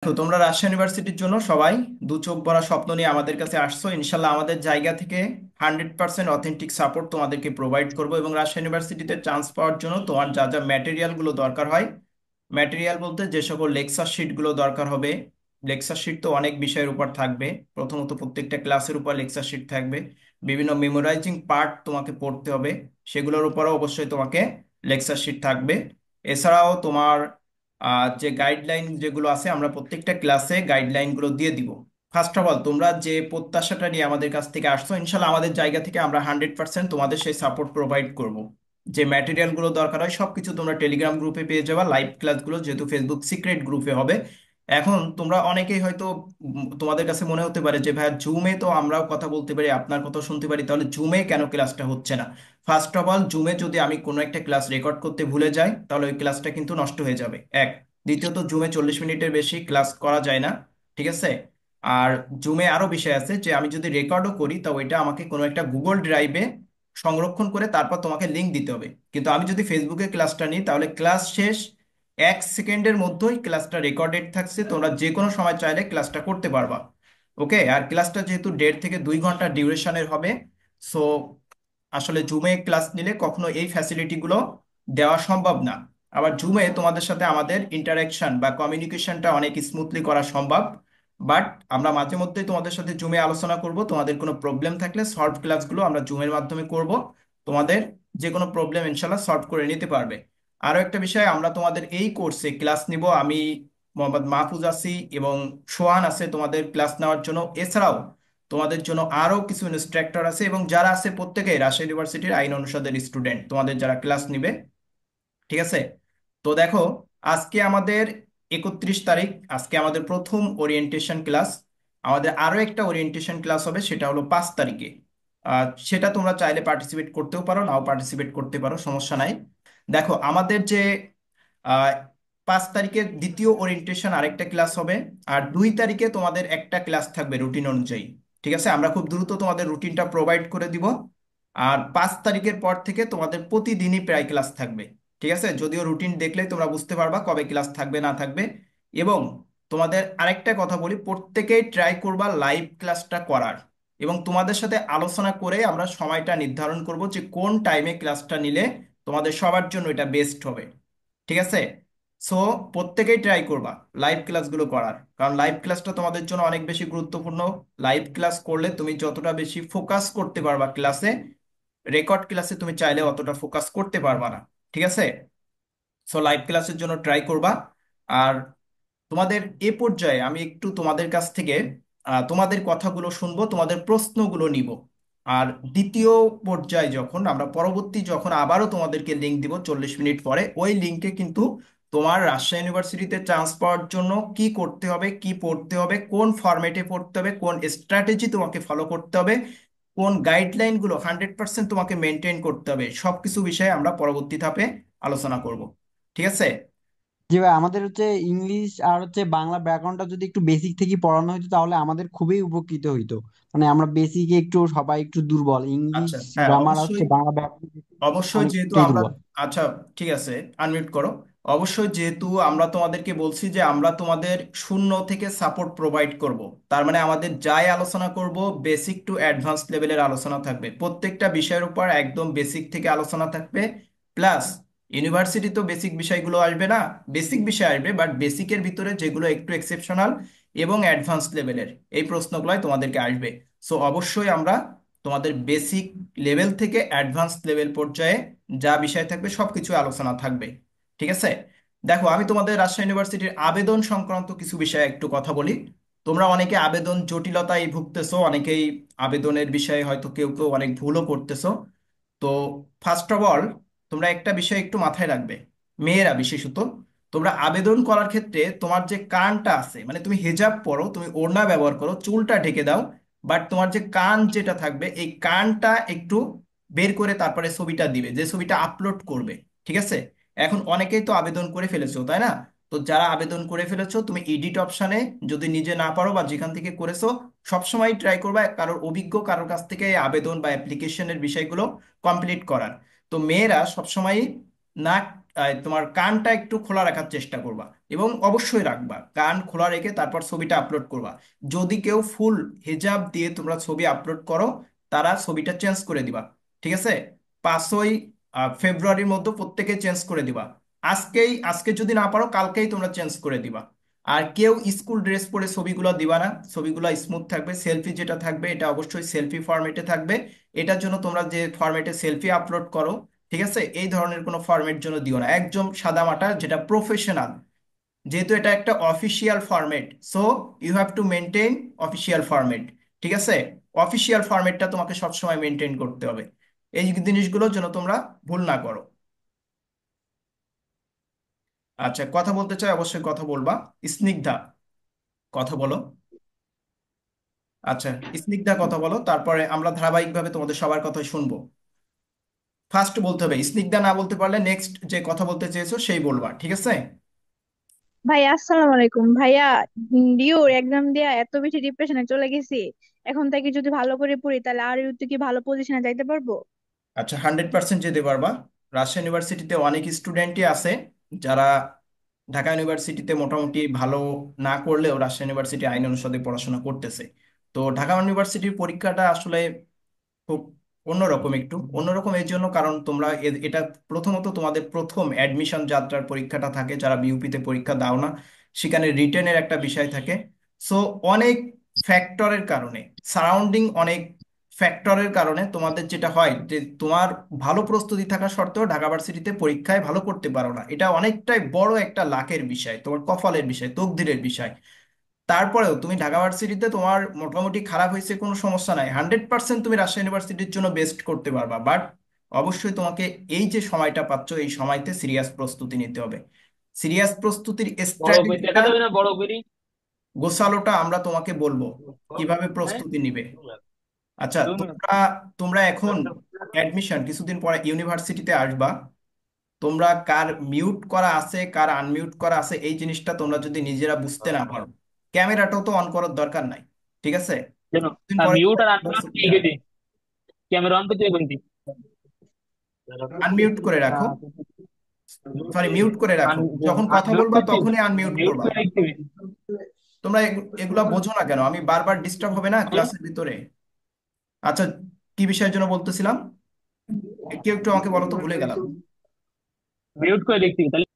তো তোমরা রাজশাহী ইউনিভার্সিটির জন্য সবাই দু চোখ ভরা স্বপ্ন নিয়ে আমাদের কাছে আসছো। ইনশাল্লাহ আমাদের জায়গা থেকে 100% অথেন্টিক সাপোর্ট তোমাদেরকে প্রোভাইড করবো, এবং রাজশাহী ইউনিভার্সিটিতে চান্স পাওয়ার জন্য তোমার যা যা ম্যাটেরিয়ালগুলো দরকার হয়, ম্যাটেরিয়াল বলতে যে সকল লেকচার শিটগুলো দরকার হবে। লেকচার শিট তো অনেক বিষয়ের উপর থাকবে। প্রথমত প্রত্যেকটা ক্লাসের উপর লেকচার শিট থাকবে। বিভিন্ন মেমোরাইজিং পার্ট তোমাকে পড়তে হবে, সেগুলোর উপরও অবশ্যই তোমাকে লেকচার শিট থাকবে। এছাড়াও তোমার যে গাইডলাইন যেগুলো আছে, আমরা প্রত্যেকটা ক্লাসে গাইডলাইনগুলো দিয়ে দিব। ফার্স্ট অফ অল, তোমরা যে প্রত্যাশাটা নিয়ে আমাদের কাছ থেকে আসছো, ইনশাল্লাহ আমাদের জায়গা থেকে আমরা 100% তোমাদের সেই সাপোর্ট প্রোভাইড করব। যে ম্যাটেরিয়ালগুলো দরকার হয় সবকিছু তোমরা টেলিগ্রাম গ্রুপে পেয়ে যাবে। লাইভ ক্লাসগুলো যেহেতু ফেসবুক সিক্রেট গ্রুপে হবে। এখন তোমরা অনেকেই হয়তো তোমাদের কাছে মনে হতে পারে যে ভাইয়া জুমে তো আমরাও কথা বলতে পারি, আপনার কথা শুনতে পারি, তাহলে জুমে কেন ক্লাসটা হচ্ছে না? ফার্স্ট অফ অল, জুমে যদি আমি কোনো একটা ক্লাস রেকর্ড করতে ভুলে যাই তাহলে ওই ক্লাসটা কিন্তু নষ্ট হয়ে যাবে, এক। দ্বিতীয়ত, জুমে 40 মিনিটের বেশি ক্লাস করা যায় না, ঠিক আছে? আর জুমে আরো বিষয় আছে যে আমি যদি রেকর্ডও করি তা ওইটা আমাকে কোনো একটা গুগল ড্রাইভে সংরক্ষণ করে তারপর তোমাকে লিংক দিতে হবে। কিন্তু আমি যদি ফেসবুকে ক্লাসটা নিই তাহলে ক্লাস শেষ 1 সেকেন্ডের মধ্যেই ক্লাসটা রেকর্ডেড থাকছে, তোমরা যে কোনো সময় চাইলে ক্লাসটা করতে পারবা। ওকে, আর ক্লাসটা যেহেতু 1.5 থেকে 2 ঘন্টা ডিউরেশনের হবে, সো আসলে জুমে ক্লাস নিলে কখনো এই ফ্যাসিলিটিগুলো দেওয়া সম্ভব না। আবার জুমে তোমাদের সাথে আমাদের ইন্টারাকশন বা কমিউনিকেশনটা অনেক স্মুথলি করা সম্ভব। বাট আমরা মাঝে মধ্যে তোমাদের সাথে জুমে আলোচনা করব, তোমাদের কোনো প্রবলেম থাকলে সলভ ক্লাসগুলো আমরা জুমের মাধ্যমে করব। তোমাদের যে কোনো প্রবলেম ইনশাল্লাহ সলভ করে নিতে পারবে। আরও একটা বিষয়, আমরা তোমাদের এই কোর্সে ক্লাস নিব, আমি মোহাম্মদ মাহফুজ আছি এবং সোহান আছে তোমাদের ক্লাস নেওয়ার জন্য। এছাড়াও তোমাদের জন্য আরো কিছু ইনস্ট্রাক্টর আছে, এবং যারা আছে প্রত্যেকেই রাজশাহী ইউনিভার্সিটির আইন অনুষদের স্টুডেন্ট, তোমাদের যারা ক্লাস নিবে, ঠিক আছে? তো দেখো, আজকে আমাদের 31 তারিখ, আজকে আমাদের প্রথম ওরিয়েন্টেশন ক্লাস। আমাদের আরো একটা ওরিয়েন্টেশন ক্লাস হবে, সেটা হলো 5 তারিখে। সেটা তোমরা চাইলে পার্টিসিপেট করতেও পারো, নাও পার্টিসিপেট করতে পারো, সমস্যা নাই। দেখো, আমাদের যে আহ 5 তারিখে দ্বিতীয় ওরিয়েন্টেশন আরেকটা ক্লাস হবে। আর 2 তারিখে তোমাদের একটা ক্লাস থাকবে রুটিন অনুযায়ী। ঠিক আছে, আমরা খুব দ্রুত তোমাদের রুটিনটা প্রোভাইড করে দিব। আর 5 তারিখের পর থেকে তোমাদের প্রতিদিনই প্রায় ক্লাস থাকবে। ঠিক আছে, যদিও রুটিন দেখলেই তোমরা বুঝতে পারবা কবে ক্লাস থাকবে না থাকবে। এবং তোমাদের আরেকটা কথা বলি, প্রত্যেকেই ট্রাই করবা লাইভ ক্লাসটা করার। এবং তোমাদের সাথে আলোচনা করে আমরা সময়টা নির্ধারণ করব যে কোন টাইমে ক্লাসটা নিলে তোমাদের সবার জন্য এটা বেস্ট হবে। ঠিক আছে? সো প্রত্যেকেই ট্রাই করবা লাইভ ক্লাসগুলো করার, কারণ লাইভ ক্লাসটা তোমাদের জন্য অনেক বেশি গুরুত্বপূর্ণ। লাইভ ক্লাস করলে তুমি যতটা বেশি ফোকাস করতে পারবা ক্লাসে, রেকর্ড ক্লাসে তুমি চাইলে অতটা ফোকাস করতে পারবা না। ঠিক আছে? সো লাইভ ক্লাসের জন্য ট্রাই করবা। আর তোমাদের এ পর্যায়ে আমি একটু তোমাদের কাছ থেকে তোমাদের কথাগুলো শুনবো, তোমাদের প্রশ্নগুলো নিব। আর দ্বিতীয় পর্যায়ে যখন আমরা পরবর্তী যখন আবারও তোমাদেরকে লিঙ্ক দিব 40 মিনিট পরে, ওই লিঙ্কে কিন্তু তোমার রাজশাহী ইউনিভার্সিটিতে চান্স পাওয়ার জন্য কি করতে হবে, কি পড়তে হবে, কোন ফরম্যাটে পড়তে হবে, কোন স্ট্র্যাটেজি তোমাকে ফলো করতে হবে, কোন গাইডলাইনগুলো 100% তোমাকে মেনটেন করতে হবে, সবকিছু বিষয়ে আমরা পরবর্তী ধাপে আলোচনা করব। ঠিক আছে? জি ভাই, আমাদের হচ্ছে ইংলিশ আর হচ্ছে বাংলা ব্যাকরণটা যদি একটু বেসিক থেকে পড়ানো হতো তাহলে আমাদের খুবই উপকৃত হইতো। মানে আমরা বেসিকে একটু সবাই একটু দুর্বল, আচ্ছা, ইংলিশ হ্যাঁ, গ্রামার হচ্ছে অবশ্যই। বাংলা ব্যাকরণ অবশ্যই যেহেতু অনেকটাই আমরা, দুর্বল। আচ্ছা, ঠিক আছে, আনমিউট করো। অবশ্যই যেহেতু আমরা তোমাদেরকে বলছি যে আমরা তোমাদের শূন্য থেকে সাপোর্ট প্রোভাইড করব, তার মানে আমাদের যাই আলোচনা করব বেসিক টু অ্যাডভান্স লেভেলের আলোচনা থাকবে, প্রত্যেকটা বিষয়ের উপর একদম বেসিক থেকে আলোচনা থাকবে। প্লাস ইউনিভার্সিটি তো বেসিক বিষয়গুলো আসবে না, বেসিক বিষয় আসবে, বাট বেসিকের ভিতরে যেগুলো একটু এক্সেপশনাল এবং অ্যাডভান্স লেভেলের এই প্রশ্নগুলাই তোমাদেরকে আসবে। সো অবশ্যই আমরা তোমাদের বেসিক লেভেল থেকে অ্যাডভান্স লেভেল পর্যায়ে যা বিষয় থাকবে সবকিছু আলোচনা থাকবে। ঠিক আছে? দেখো, আমি তোমাদের রাজশাহী ইউনিভার্সিটির আবেদন সংক্রান্ত কিছু বিষয়ে একটু কথা বলি। তোমরা অনেকে আবেদন জটিলতায় ভুগতেছো, অনেকেই আবেদনের বিষয়ে হয়তো কেউ কেউ অনেক ভুলও করতেছো। তো ফার্স্ট অফ অল, তোমরা একটা বিষয় একটু মাথায় রাখবে, মেয়েরা বিশেষত। তোমরা আবেদন করার ক্ষেত্রে তোমার যে কানটা আছে, মানে তুমি হেজাব পরো, তুমি ওড়না ব্যবহার করো, চুলটা ঢেকে দাও, বাট তোমার যে কান যেটা থাকবে এই কানটা একটু বের করে তারপরে ছবিটা দিবে, যে ছবিটা আপলোড করবে। ঠিক আছে? এখন অনেকেই তো আবেদন করে ফেলেছো, তাই না? তো যারা আবেদন করে ফেলেছো, তুমি এডিট অপশানে যদি নিজে না পারো বা যেখান থেকে করেছো, সবসময় ট্রাই করবা কারোর অভিজ্ঞ কারোর কাছ থেকে এই আবেদন বা অ্যাপ্লিকেশনের বিষয়গুলো কমপ্লিট করার। তো মেয়েরা সবসময় নাক তোমার কানটা একটু খোলা রাখার চেষ্টা করবা। এবং অবশ্যই রাখবা, কান খোলা রেখে তারপর ছবিটা আপলোড করবা। যদি কেউ ফুল হিজাব দিয়ে তোমরা ছবি আপলোড করো, তারা ছবিটা চেঞ্জ করে দিবা। ঠিক আছে? 5ই ফেব্রুয়ারির মধ্যে প্রত্যেকে চেঞ্জ করে দিবা। আজকে যদি না পারো কালকেই তোমরা চেঞ্জ করে দিবা। আর কেউ স্কুল ড্রেস পরে ছবিগুলো দিবা না, ছবিগুলো স্মুথ থাকবে। সেলফি যেটা থাকবে এটা অবশ্যই সেলফি ফরম্যাটে থাকবে। এটার জন্য তোমরা যে ফরম্যাটে সেলফি আপলোড করো, ঠিক আছে, এই ধরনের কোনো ফরম্যাট জন্য দিও না, একদম সাদামাটা যেটা প্রফেশনাল। যেহেতু এটা একটা official format, so you have to maintain official format. ঠিক আছে? অফিসিয়াল ফরম্যাটটা তোমাকে সবসময় মেনটেন করতে হবে। এই জিনিসগুলোর জন্য তোমরা ভুল না করো। আচ্ছা, কথা বলতে চাই, অবশ্যই কথা বলবা। স্নিগ্ধা, কথা বলো। আচ্ছা, স্নিগ্ধা কথা বলো, তারপরে আমরা ধারাবাহিকভাবে তোমাদের সবার কথা শুনবো। ফার্স্ট বলতে হবে, স্নিগ্ধা না বলতে পারলে নেক্সট যে কথা বলতে চেয়েছো সেই বলবা, ঠিক আছে? ভাই আসসালামু আলাইকুম ভাইয়া। ডিউর এক্সাম দিয়া এত বেশি ডিপ্রেশনে চলে গেছি। এখন থেকে যদি ভালো করে পড়ি তাহলে আর ইউতে কি ভালো পজিশনে যাইতে পারবো? আচ্ছা, 100% যেতে পারবা। রাজশাহী ইউনিভার্সিটিতে অনেক স্টুডেন্টই আছে যারা ঢাকা ইউনিভার্সিটিতে মোটামুটি ভালো না করলেও রাজশাহী ইউনিভার্সিটি আইন অনুষদে পড়াশোনা করতেছে। তো ঢাকা ইউনিভার্সিটির পরীক্ষাটা আসলে খুব অন্যরকম, একটু অন্যরকম এই জন্য কারণ তোমরা এটা প্রথমত তোমাদের প্রথম অ্যাডমিশন যাত্রার পরীক্ষাটা থাকে, যারা বিউপিতে পরীক্ষা দাও না সেখানে রিটেনের একটা বিষয় থাকে। সো অনেক ফ্যাক্টরের কারণে, সারাউন্ডিং অনেক ফ্যাক্টরের কারণে তোমাদের যেটা হয় যে তোমার ভালো প্রস্তুতি থাকা সত্ত্বেও ঢাকা ভার্সিটিতে পরীক্ষায় ভালো করতে পারো না, এটা অনেকটাই বড় একটা লাকের বিষয়, তোমার কপালের বিষয়, তকদিরের বিষয়। তারপরেও তুমি ঢাকা ভার্সিটিতে তোমার মোটামুটি খারাপ হয়েছে কোনো সমস্যা নাই, 100% তুমি রাজশাহী ইউনিভার্সিটির জন্য বেস্ট করতে পারবা। বাট অবশ্যই তোমাকে এই যে সময়টা পাচ্ছ এই সময়তে সিরিয়াস প্রস্তুতি নিতে হবে। সিরিয়াস প্রস্তুতির বড় কই দেখা স্ট্র্যাটেজিটা, যাবে না বড় করি। গোছালোটা আমরা তোমাকে বলবো কিভাবে হ্যাঁ, প্রস্তুতি নিবে। আচ্ছা, 2 মিনিট। তোমরা তোমরা এখন অ্যাডমিশন কিছুদিন পরে ইউনিভার্সিটিতে আসবা। তোমরা কার মিউট করা আছে কার আনমিউট করা আছে এই জিনিসটা তোমরা যদি নিজেরা বুঝতে না পারো, ক্যামেরাটাও তো অন করার দরকার নাই। ঠিক আছে? কেন? কিছুদিন পরে মিউট তোমরা আর আনমিউট ইউনিভার্সিটিতে ঠিক আছে। ক্যামেরা অন করতে কোনটি? আনমিউট করে রাখো, সরি মিউট করে রাখো, যখন কথা আনমিউট বলবা করছি। তখনই আনমিউট মিউট করবা। করে রাখতে হবে। তোমরা এগুলা বোঝো না কেন? আমি বারবার ডিস্টার্ব হবে না ক্লাসের ভিতরে? আচ্ছা, কি বিষয়ের জন্য বলতেছিলাম কেউ একটু আমাকে বলো তো, ভুলে গেলাম। মিউট করে দেখতে হবে, তাহলে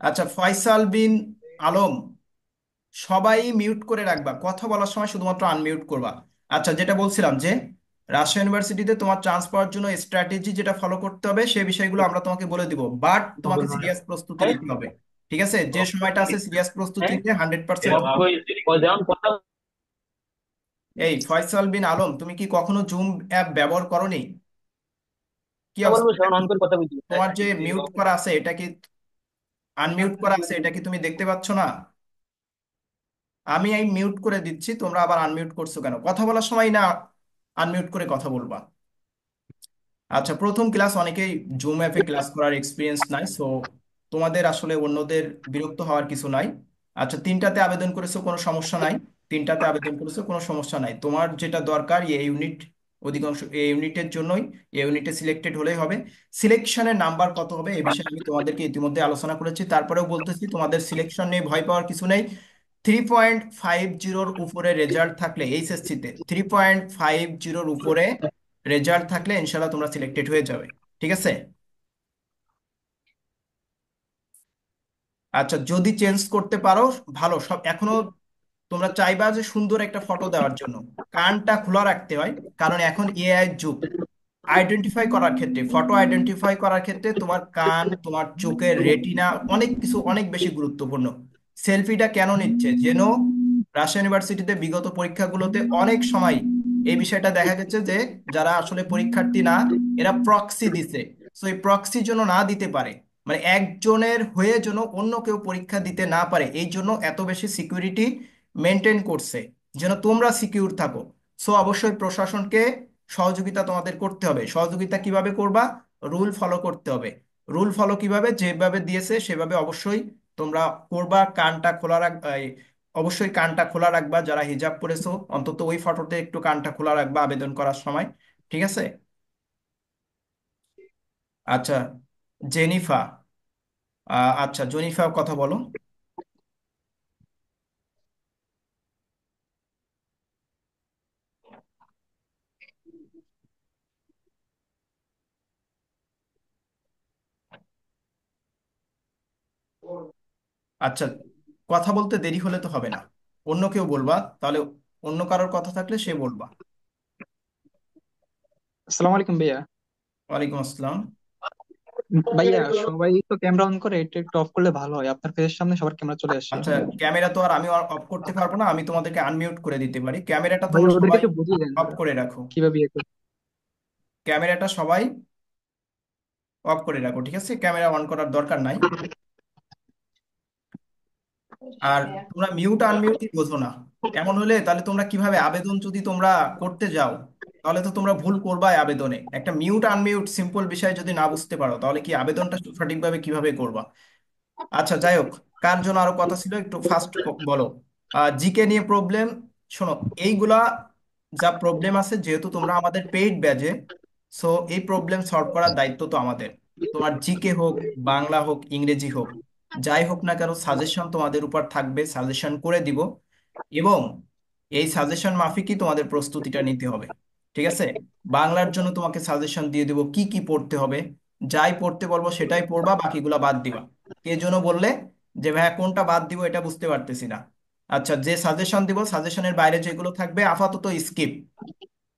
আচ্ছা, ফয়সাল বিন আলম, সবাই মিউট করে রাখবা, কথা বলার সময় শুধুমাত্র আনমিউট করবা। আচ্ছা, যেটা বলছিলাম যে রাজশাহী ইউনিভার্সিটিতে তোমার চান্স পাওয়ার জন্য স্ট্র্যাটেজি যেটা ফলো করতে হবে সেই বিষয়গুলো আমরা তোমাকে বলে দিব, বাট তোমাকে সিরিয়াস প্রস্তুতি হ্যাঁ নিতে হবে। ঠিক আছে? যে সময়টা আছে সিরিয়াস প্রস্তুতি হ্যাঁ। নিতে 100%। যেমন কথা এই ফয়সাল বিন আলম, তুমি কি কখনো জুম অ্যাপ ব্যবহার করোনি? কি অবস্থা বলবো সেমন দেখো? অন করে কথা বলছি। তোমার যে মিউট করা আছে এটা কি, আনমিউট করা আছে এটা কি তুমি দেখতে পাচ্ছ না? আমি এই মিউট করে দিচ্ছি, তোমরা আবার আনমিউট করছো কেন? কথা বলার সময় না আনমিউট করে কথা বলবা। আচ্ছা, প্রথম ক্লাস, অনেকেই জুম অ্যাপে ক্লাস করার এক্সপিরিয়েন্স নাই, সো তোমাদের আসলে অন্যদের বিরক্ত হওয়ার কিছু নাই। আচ্ছা, তিনটাতে আবেদন করেছো, কোনো সমস্যা নাই। তিনটাতে আবেদন করেছো, কোনো সমস্যা নাই। তোমার যেটা দরকার এই ইউনিট, অধিকাংশ এই ইউনিটের জন্যই, এই ইউনিটে সিলেক্টেড হলেই হবে। সিলেকশনের নাম্বার কত হবে এই বিষয়ে আমি তোমাদেরকে ইতিমধ্যে আলোচনা করেছি, তারপরেও বলতেছি তোমাদের সিলেকশন নিয়ে ভয় পাওয়ার কিছু নেই। 3.50 উপরে রেজাল্ট থাকলে এইচএসসিতে, 3.50 উপরে রেজাল্ট থাকলে ইনশাল্লাহ তোমরা সিলেক্টেড হয়ে যাবে। ঠিক আছে? আচ্ছা, যদি চেঞ্জ করতে পারো ভালো, সব এখনো তোমরা চাইবা যে সুন্দর একটা ফটো দেওয়ার জন্য কানটা খোলা রাখতে হয়, কারণ এখন এআই যুগ। আইডেন্টিফাই করার ক্ষেত্রে, ফটো আইডেন্টিফাই করার ক্ষেত্রে তোমার কান, তোমার চোখের রেটিনা, অনেক কিছু অনেক বেশি গুরুত্বপূর্ণ। সেলফিটা কেন নিচ্ছে যেন, রাজশাহী ইউনিভার্সিটিতে বিগত পরীক্ষাগুলোতে অনেক সময় এই বিষয়টা দেখা গেছে যে যারা আসলে পরীক্ষার্থী না, এরা প্রক্সি দিছে। সো এই প্রক্সি যেন না দিতে পারে, মানে একজনের হয়ে যেন অন্য কেউ পরীক্ষা দিতে না পারে, এই জন্য এত বেশি সিকিউরিটি মেনটেন করছে যেন তোমরা সিকিউর থাকো। সো অবশ্যই প্রশাসনকে সহযোগিতা তোমাদের করতে হবে। সহযোগিতা কিভাবে করবা? রুল ফলো করতে হবে। রুল ফলো কিভাবে? যেভাবে দিয়েছে সেভাবে অবশ্যই তোমরা করবা। কানটা খোলা রাখ, অবশ্যই কানটা খোলা রাখবা, যারা হিজাব পরেছো অন্তত ওই ফটোতে একটু কানটা খোলা রাখবা আবেদন করার সময়। ঠিক আছে? আচ্ছা, জেনিফা, আচ্ছা, জনিফা কথা বলো। আচ্ছা, কথা বলতে দেরি হলে তো হবে না, অন্য কেউ বলবা তাহলে, অন্য কারোর কথা থাকলে সে বলবা। আসসালামু আলাইকুম ভাইয়া। ওয়ালাইকুম আসসালাম। ভাইয়া সবাই তো ক্যামেরা অন করে, এটা একটু অফ করলে ভালো হয়, আপনার ফেসের সামনে সবার ক্যামেরা চলে আসে। আচ্ছা, ক্যামেরা তো আর আমি অফ করতে পারবো না, আমি তোমাদেরকে আনমিউট করে দিতে পারি, ক্যামেরাটা ভাইয়া তোমরা ওদেরকে সবাই একটু বুঝিয়ে দেন অফ করে রাখো। কিভাবে ইয়ে করতে। ক্যামেরাটা সবাই অফ করে রাখো, ঠিক আছে? ক্যামেরা অন করার দরকার নাই। আর তোমরা মিউট আনমিউটই বোঝো না, এমন হলে তাহলে তোমরা কিভাবে আবেদন যদি তোমরা করতে যাও, তাহলে তো তোমরা ভুল করবাই আবেদনে। একটা মিউট আনমিউট সিম্পল বিষয় যদি না বুঝতে পারো, তাহলে কি আবেদনটা সঠিকভাবে কিভাবে করবা? আচ্ছা, যাই হোক, কার জন্য আরো কথা ছিল একটু ফাস্ট বলো। জিকে নিয়ে প্রবলেম, শোনো, এইগুলা যা প্রবলেম আছে, যেহেতু তোমরা আমাদের পেইড ব্যাচে, সো এই প্রবলেম সলভ করার দায়িত্ব তো আমাদের। তোমার জিকে হোক, বাংলা হোক, ইংরেজি হোক, যাই হোক না কেন, সাজেশন তোমাদের উপর থাকবে, সাজেশন করে দিব। এবং এই সাজেশন মাফিকই তোমাদের প্রস্তুতিটা নিতে হবে, ঠিক আছে? বাংলার জন্য তোমাকে সাজেশন দিয়ে দিব কি কি পড়তে হবে, যাই পড়তে বলবো সেটাই পড়বা, বাকিগুলা বাদ দিবা। কে জন্য বললে যে ভাইয়া কোনটা বাদ দিব এটা বুঝতে পারতেছি না। আচ্ছা, যে সাজেশন দিব সাজেশনের বাইরে যেগুলো থাকবে আপাতত স্কিপ।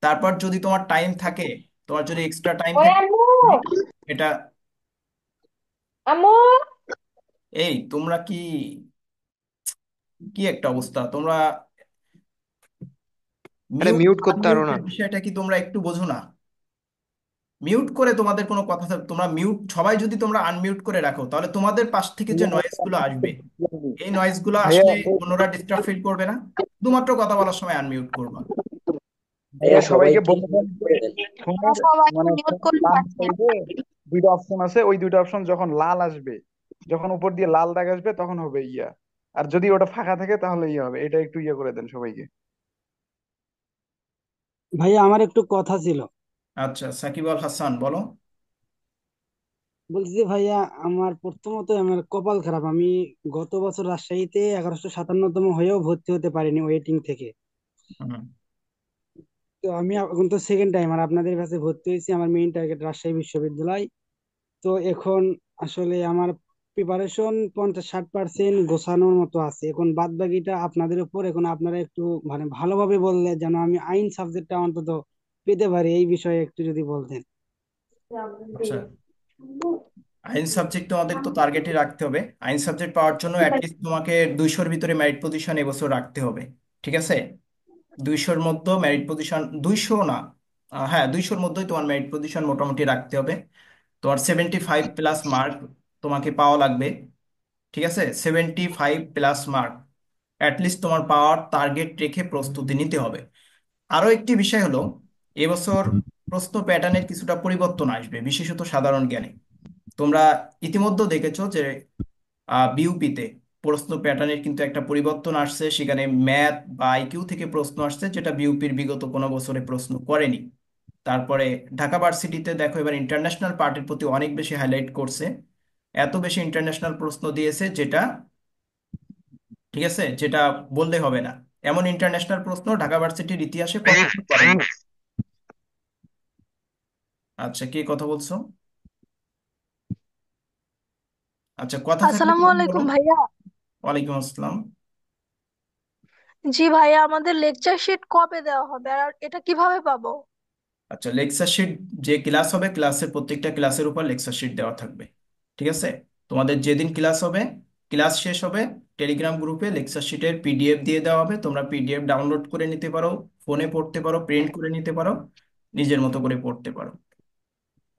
তারপর যদি তোমার টাইম থাকে, তোমার যদি এক্সট্রা টাইম ওই থাকে, আম্মু, তুমি এটা, আম্মু। এই তোমরা কি, কি একটা অবস্থা তোমরা! আরে মিউট মিউট করতে পারো না। আনমিউটের বিষয়টা কি তোমরা একটু বোঝো না? মিউট করে তোমাদের কোনো কথা তোমরা মিউট সবাই যদি তোমরা আনমিউট করে রাখো, তাহলে তোমাদের পাশ থেকে যে নয়েজ গুলো আসবে, এই নয়েজ গুলো ভাইয়া আসলে অন্যরা ডিস্টার্ব ফিল করবে না। শুধুমাত্র কথা বলার সময় আনমিউট করবা। ভাইয়া সবাইকে সবাইকে বলে দেন মিউট যে করে দেন। ফোনের সবাইকে মানে মিউট করে বাম রাখছি। সাইডে দুইটা অপশন আছে, ওই দুইটা অপশন যখন লাল আসবে, যখন উপর দিয়ে লাল দাগ আসবে তখন হবে ইয়া। আর যদি ওটা ফাঁকা থাকে তাহলে ইয়ে হবে, এটা একটু ইয়ে করে দেন সবাইকে। ভাইয়া আমার একটু কথা ছিল। আচ্ছা, সাকিব আল হাসান বলো। বলছি যে ভাইয়া, আমার প্রথমত আমার কপাল খারাপ। আমি গত বছর রাজশাহীতে 1157তম হয়েও ভর্তি হতে পারিনি ওয়েটিং থেকে। হুম। তো আমি এখন তো সেকেন্ড টাইম আর আপনাদের কাছে ভর্তি হয়েছি, আমার মেইন টার্গেট রাজশাহী বিশ্ববিদ্যালয়। তো এখন আসলে আমার প্রিপারেশন 50-60% গোছানোর মতো আছে, এখন বাদ বাকিটা আপনাদের উপর। এখন আপনারা একটু মানে ভালোভাবে বললে যেন আমি আইন সাবজেক্টটা অন্তত পেতে পারি, এই বিষয়ে একটু যদি বলতেন। আচ্ছা, আইন সাবজেক্ট তোমাদের তো টার্গেটে রাখতে হবে। আইন সাবজেক্ট পাওয়ার জন্য অ্যাটলিস্ট তোমাকে 200-র ভিতরে মেরিট পজিশন এবছর রাখতে হবে, ঠিক আছে? 200-র মধ্যে মেরিট পজিশন, 200 না, হ্যাঁ 200-র মধ্যেই তোমার মেরিট পজিশন মোটামুটি রাখতে হবে। তোমার 75+ মার্ক তোমাকে পাওয়া লাগবে, ঠিক আছে? 75+ মার্ক অ্যাটলিস্ট তোমার পাওয়ার টার্গেট রেখে প্রস্তুতি নিতে হবে। আরো একটি বিষয় হলো, এবছর প্রশ্ন প্যাটার্নের কিছুটা পরিবর্তন আসবে, বিশেষত সাধারণ জ্ঞানে। তোমরা ইতিমধ্যে দেখেছো যে বিউপিতে প্রশ্ন প্যাটার্নের কিন্তু একটা পরিবর্তন আসছে, সেখানে ম্যাথ বা আইকিউ থেকে প্রশ্ন আসছে, যেটা বিউপির বিগত কোনো বছরে প্রশ্ন করেনি। তারপরে ঢাকা ভার্সিটিতে দেখো এবার ইন্টারন্যাশনাল পার্টের প্রতি অনেক বেশি হাইলাইট করছে, এত বেশি ইন্টারন্যাশনাল প্রশ্ন দিয়েছে যেটা, ঠিক আছে, যেটা বললে হবে না। এমন ইন্টারন্যাশনাল প্রশ্ন ঢাকা ভার্সিটির ইতিহাসে কখনো করেনি। আচ্ছা, কে কথা বলছো? আচ্ছা, কথা থাকলে আসসালামু তুমি বলো। আলাইকুম ভাইয়া। ওয়ালাইকুম আসসালাম। জি ভাইয়া, আমাদের লেকচার শিট কবে দেওয়া হবে আর এটা কিভাবে পাবো? আচ্ছা, লেকচার শিট, যে ক্লাস হবে ক্লাসের প্রত্যেকটা ক্লাসের উপর লেকচার শিট দেওয়া থাকবে, ঠিক আছে? তোমাদের যেদিন ক্লাস হবে, ক্লাস শেষ হবে, টেলিগ্রাম গ্রুপে লেকচার শিটের পিডিএফ দিয়ে দেওয়া হবে, তোমরা পিডিএফ ডাউনলোড করে নিতে পারো, ফোনে পড়তে পারো, প্রিন্ট করে নিতে পারো, নিজের মতো করে পড়তে পারো।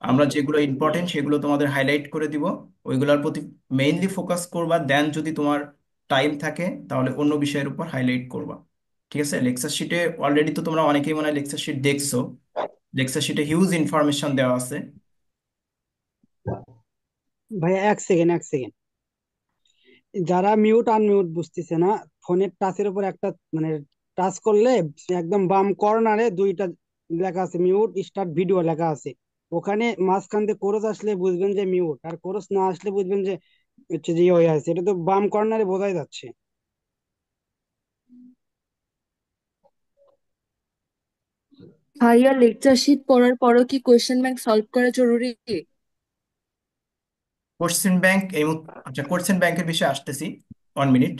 আমরা যেগুলো ইম্পর্টেন্ট সেগুলো তোমাদের হাইলাইট করে দিব, ওইগুলোর প্রতি মেইনলি ফোকাস করবা, দেন যদি তোমার টাইম থাকে তাহলে অন্য বিষয়ের উপর হাইলাইট করবা, ঠিক আছে? লেকচার শিটে অলরেডি তো তোমরা অনেকেই মনে হয় লেকচার শিট দেখছো, লেকচার শিটে হিউজ ইনফরমেশন দেওয়া আছে। ভাইয়া এক সেকেন্ড, এক সেকেন্ড। যারা মিউট আনমিউট বুঝতেছে না, ফোনের টাচের উপর একটা মানে টাচ করলে একদম বাম কর্নারে দুইটা লেখা আছে, মিউট স্টার্ট ভিডিও লেখা আছে। ওখানে মাঝখান দিয়ে কোরস আসলে বুঝবেন যে মিউট, আর কোরস না আসলে বুঝবেন যে হচ্ছে যে ওই আছে, এটা তো বাম কর্নারে বোঝাই যাচ্ছে। ভাইয়া লেকচার শিট পড়ার পরও কি কোয়েশ্চেন ব্যাংক সলভ করা জরুরি? কোশ্চেন ব্যাংক আচ্ছা, কোশ্চেন ব্যাংকের বিষয়ে আসতেছি, 1 মিনিট।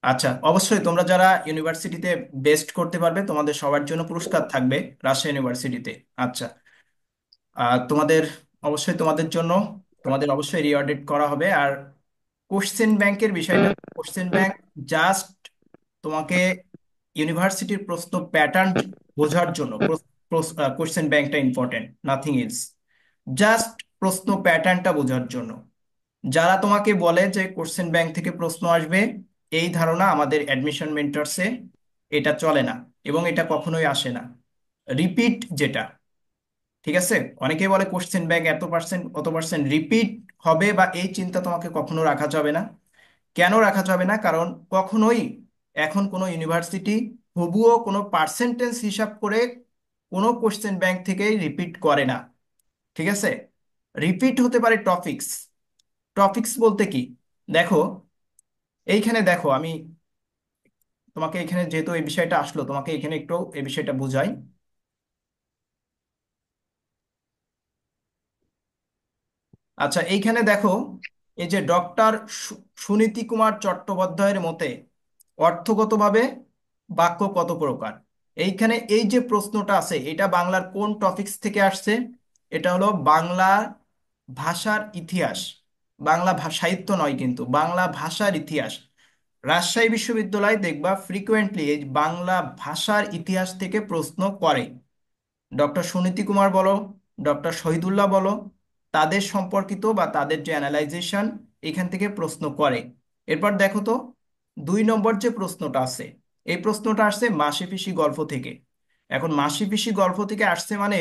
আচ্ছা, অবশ্যই তোমরা যারা ইউনিভার্সিটিতে বেস্ট করতে পারবে তোমাদের সবার জন্য পুরস্কার থাকবে রাজশাহী ইউনিভার্সিটিতে। আচ্ছা, তোমাদের অবশ্যই তোমাদের জন্য তোমাদের অবশ্যই রিওয়ার্ডেড করা হবে। আর কোশ্চেন ব্যাংকের বিষয়টা, কোশ্চেন ব্যাংক জাস্ট তোমাকে ইউনিভার্সিটির প্রশ্ন প্যাটার্ন বোঝার জন্য কোশ্চেন ব্যাংকটা ইম্পর্টেন্ট, নাথিং ইলস। জাস্ট প্রশ্ন প্যাটার্নটা বোঝার জন্য। যারা তোমাকে বলে যে কোশ্চেন ব্যাংক থেকে প্রশ্ন আসবে, এই ধারণা আমাদের অ্যাডমিশন মেন্টরসে এটা চলে না এবং এটা কখনোই আসে না। রিপিট যেটা, ঠিক আছে, অনেকে বলে কোশ্চেন ব্যাংক এত পার্সেন্ট অত পার্সেন্ট রিপিট হবে, বা এই চিন্তা তোমাকে কখনো রাখা যাবে না। কেন রাখা যাবে না? কারণ কখনোই এখন কোনো ইউনিভার্সিটি হুবুও কোনো পার্সেন্টেজ হিসাব করে কোনো কোশ্চেন ব্যাংক থেকেই রিপিট করে না। ঠিক আছে, রিপিট হতে পারে টপিকস। টপিকস বলতে কি? দেখো, এইখানে দেখো, আমি তোমাকে এখানে যেহেতু এই বিষয়টা আসলো, তোমাকে এখানে একটু এই বিষয়টা বুঝাই। আচ্ছা, এইখানে দেখো, এই যে ডক্টর সুনীতি কুমার চট্টোপাধ্যায়ের মতে অর্থগতভাবে বাক্য কত প্রকার, এইখানে এই যে প্রশ্নটা আছে, এটা বাংলার কোন টপিকস থেকে আসছে? এটা হলো বাংলা ভাষার ইতিহাস। বাংলা সাহিত্য নয় কিন্তু, বাংলা ভাষার ইতিহাস। রাজশাহী বিশ্ববিদ্যালয় দেখবা ফ্রিকুয়েন্টলি এই বাংলা ভাষার ইতিহাস থেকে প্রশ্ন করে। ডক্টর সুনীতি কুমার বলো, ডক্টর শহীদুল্লাহ বলো, তাদের সম্পর্কিত বা তাদের যে অ্যানালাইজেশন, এখান থেকে প্রশ্ন করে। এরপর দেখো তো, 2 নম্বর যে প্রশ্নটা আছে, এই প্রশ্নটা আসছে মাসি পিসি গল্প থেকে। এখন মাসি পিসি গল্প থেকে আসছে মানে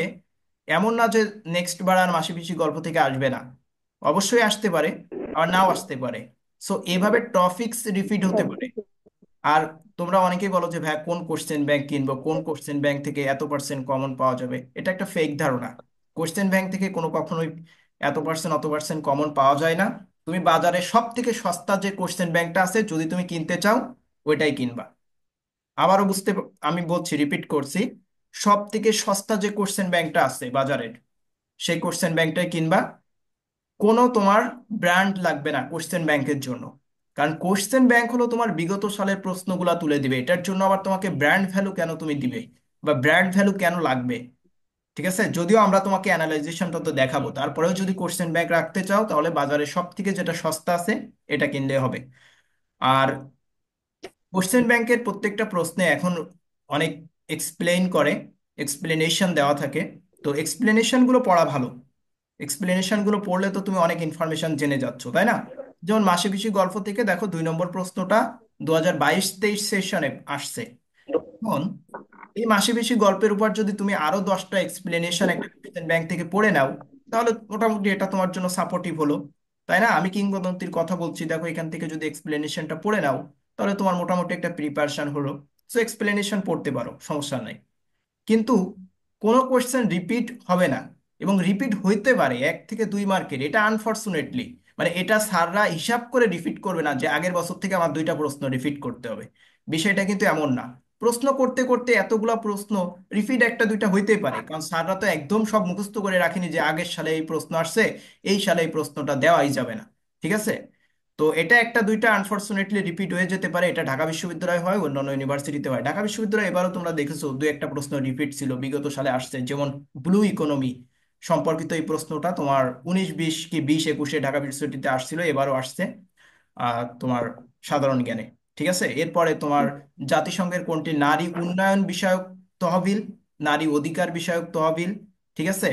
এমন না যে নেক্সট বার আর মাসি পিসি গল্প থেকে আসবে না, অবশ্যই আসতে পারে, আবার নাও আসতে পারে। সো এভাবে টপিকস রিপিট হতে পারে। আর তোমরা অনেকেই বলো যে ভাই কোন কোশ্চেন ব্যাংক কিনবো, কোন কোশ্চেন ব্যাংক থেকে এত পার্সেন্ট কমন পাওয়া যাবে, এটা একটা ফেক ধারণা। কোশ্চেন ব্যাংক থেকে কোনো কখনোই এত পার্সেন্ট অত পার্সেন্ট কমন পাওয়া যায় না। তুমি বাজারে সব থেকে সস্তা যে কোশ্চেন ব্যাংকটা আছে, যদি তুমি কিনতে চাও ওইটাই কিনবা। আবারও আমি বলছি, রিপিট করছি, সব থেকে সস্তা যে কোশ্চেন ব্যাংকটা আছে বাজারের, সেই কোশ্চেন ব্যাংকটাই কিনবা। কোনো তোমার ব্র্যান্ড লাগবে না কোশ্চেন ব্যাংকের জন্য। কারণ কোশ্চেন ব্যাংক হলো তোমার বিগত সালের প্রশ্নগুলা তুলে দিবে, এটার জন্য আবার তোমাকে ব্র্যান্ড ভ্যালু কেন তুমি দিবে, বা ব্র্যান্ড ভ্যালু কেন লাগবে? ঠিক আছে, যদিও আমরা তোমাকে অ্যানালাইজেশনটা তো দেখাবো, তারপরেও যদি কোশ্চেন ব্যাংক রাখতে চাও তাহলে বাজারে সব থেকে যেটা সস্তা আছে এটা কিনলে হবে। আর কোশ্চেন ব্যাংকের প্রত্যেকটা প্রশ্নে এখন অনেক এক্সপ্লেইন করে, এক্সপ্লেনেশন দেওয়া থাকে। তো এক্সপ্লেনেশন গুলো পড়া ভালো। এক্সপ্লেনেশন গুলো পড়লে তো তুমি অনেক ইনফরমেশন জেনে যাচ্ছ, তাই না? যেমন মাসি পিসি গল্প থেকে দেখো 2 নম্বর প্রশ্নটা 2022-23 সেশনে আসছে। এখন এই মাসি পিসি গল্পের উপর যদি তুমি আরো 10টা এক্সপ্লেনেশন একটা কোশ্চেন ব্যাংক থেকে পড়ে নাও, তাহলে মোটামুটি এটা তোমার জন্য সাপোর্টিভ হলো, তাই না? আমি কিংবদন্তির কথা বলছি, দেখো এখান থেকে যদি এক্সপ্লেনেশনটা পড়ে নাও, তাহলে তোমার মোটামুটি একটা প্রিপারেশন হলো। সো এক্সপ্লেনেশন পড়তে পারো, সমস্যা নাই। কিন্তু কোনো কোশ্চেন রিপিট হবে না, এবং রিপিট হইতে পারে 1 থেকে 2 মার্কের, এটা আনফরচুনেটলি। মানে এটা স্যাররা হিসাব করে রিপিট করবে না যে আগের বছর থেকে আমার 2টা প্রশ্ন রিপিট করতে হবে। বিষয়টা কিন্তু এমন না। প্রশ্ন করতে করতে এতগুলা প্রশ্ন রিপিট 1টা 2টা হইতেই পারে, কারণ স্যাররা তো একদম সব মুখস্থ করে রাখেনি যে আগের সালে এই প্রশ্ন আসছে, এই সালে এই প্রশ্নটা দেওয়াই যাবে না। ঠিক আছে, তো এটা 1টা 2টা আনফরচুনেটলি রিপিট হয়ে যেতে পারে। এটা ঢাকা বিশ্ববিদ্যালয় হয়, অন্যান্য ইউনিভার্সিটিতে হয়। ঢাকা বিশ্ববিদ্যালয় এবারও তোমরা দেখেছো 2-1টা প্রশ্ন রিপিট ছিল, বিগত সালে আসছে। যেমন ব্লু ইকোনমি সম্পর্কিত এই প্রশ্নটা তোমার 19-20 কি 20-21-এ ঢাকা বিশ্ববিদ্যালয়তে আসছিল, এবারও আসছে তোমার সাধারণ জ্ঞানে। ঠিক আছে, এরপরে তোমার জাতিসংঘের কোনটি নারী উন্নয়ন বিষয়ক তহবিল, নারী অধিকার বিষয়ক তহবিল, ঠিক আছে,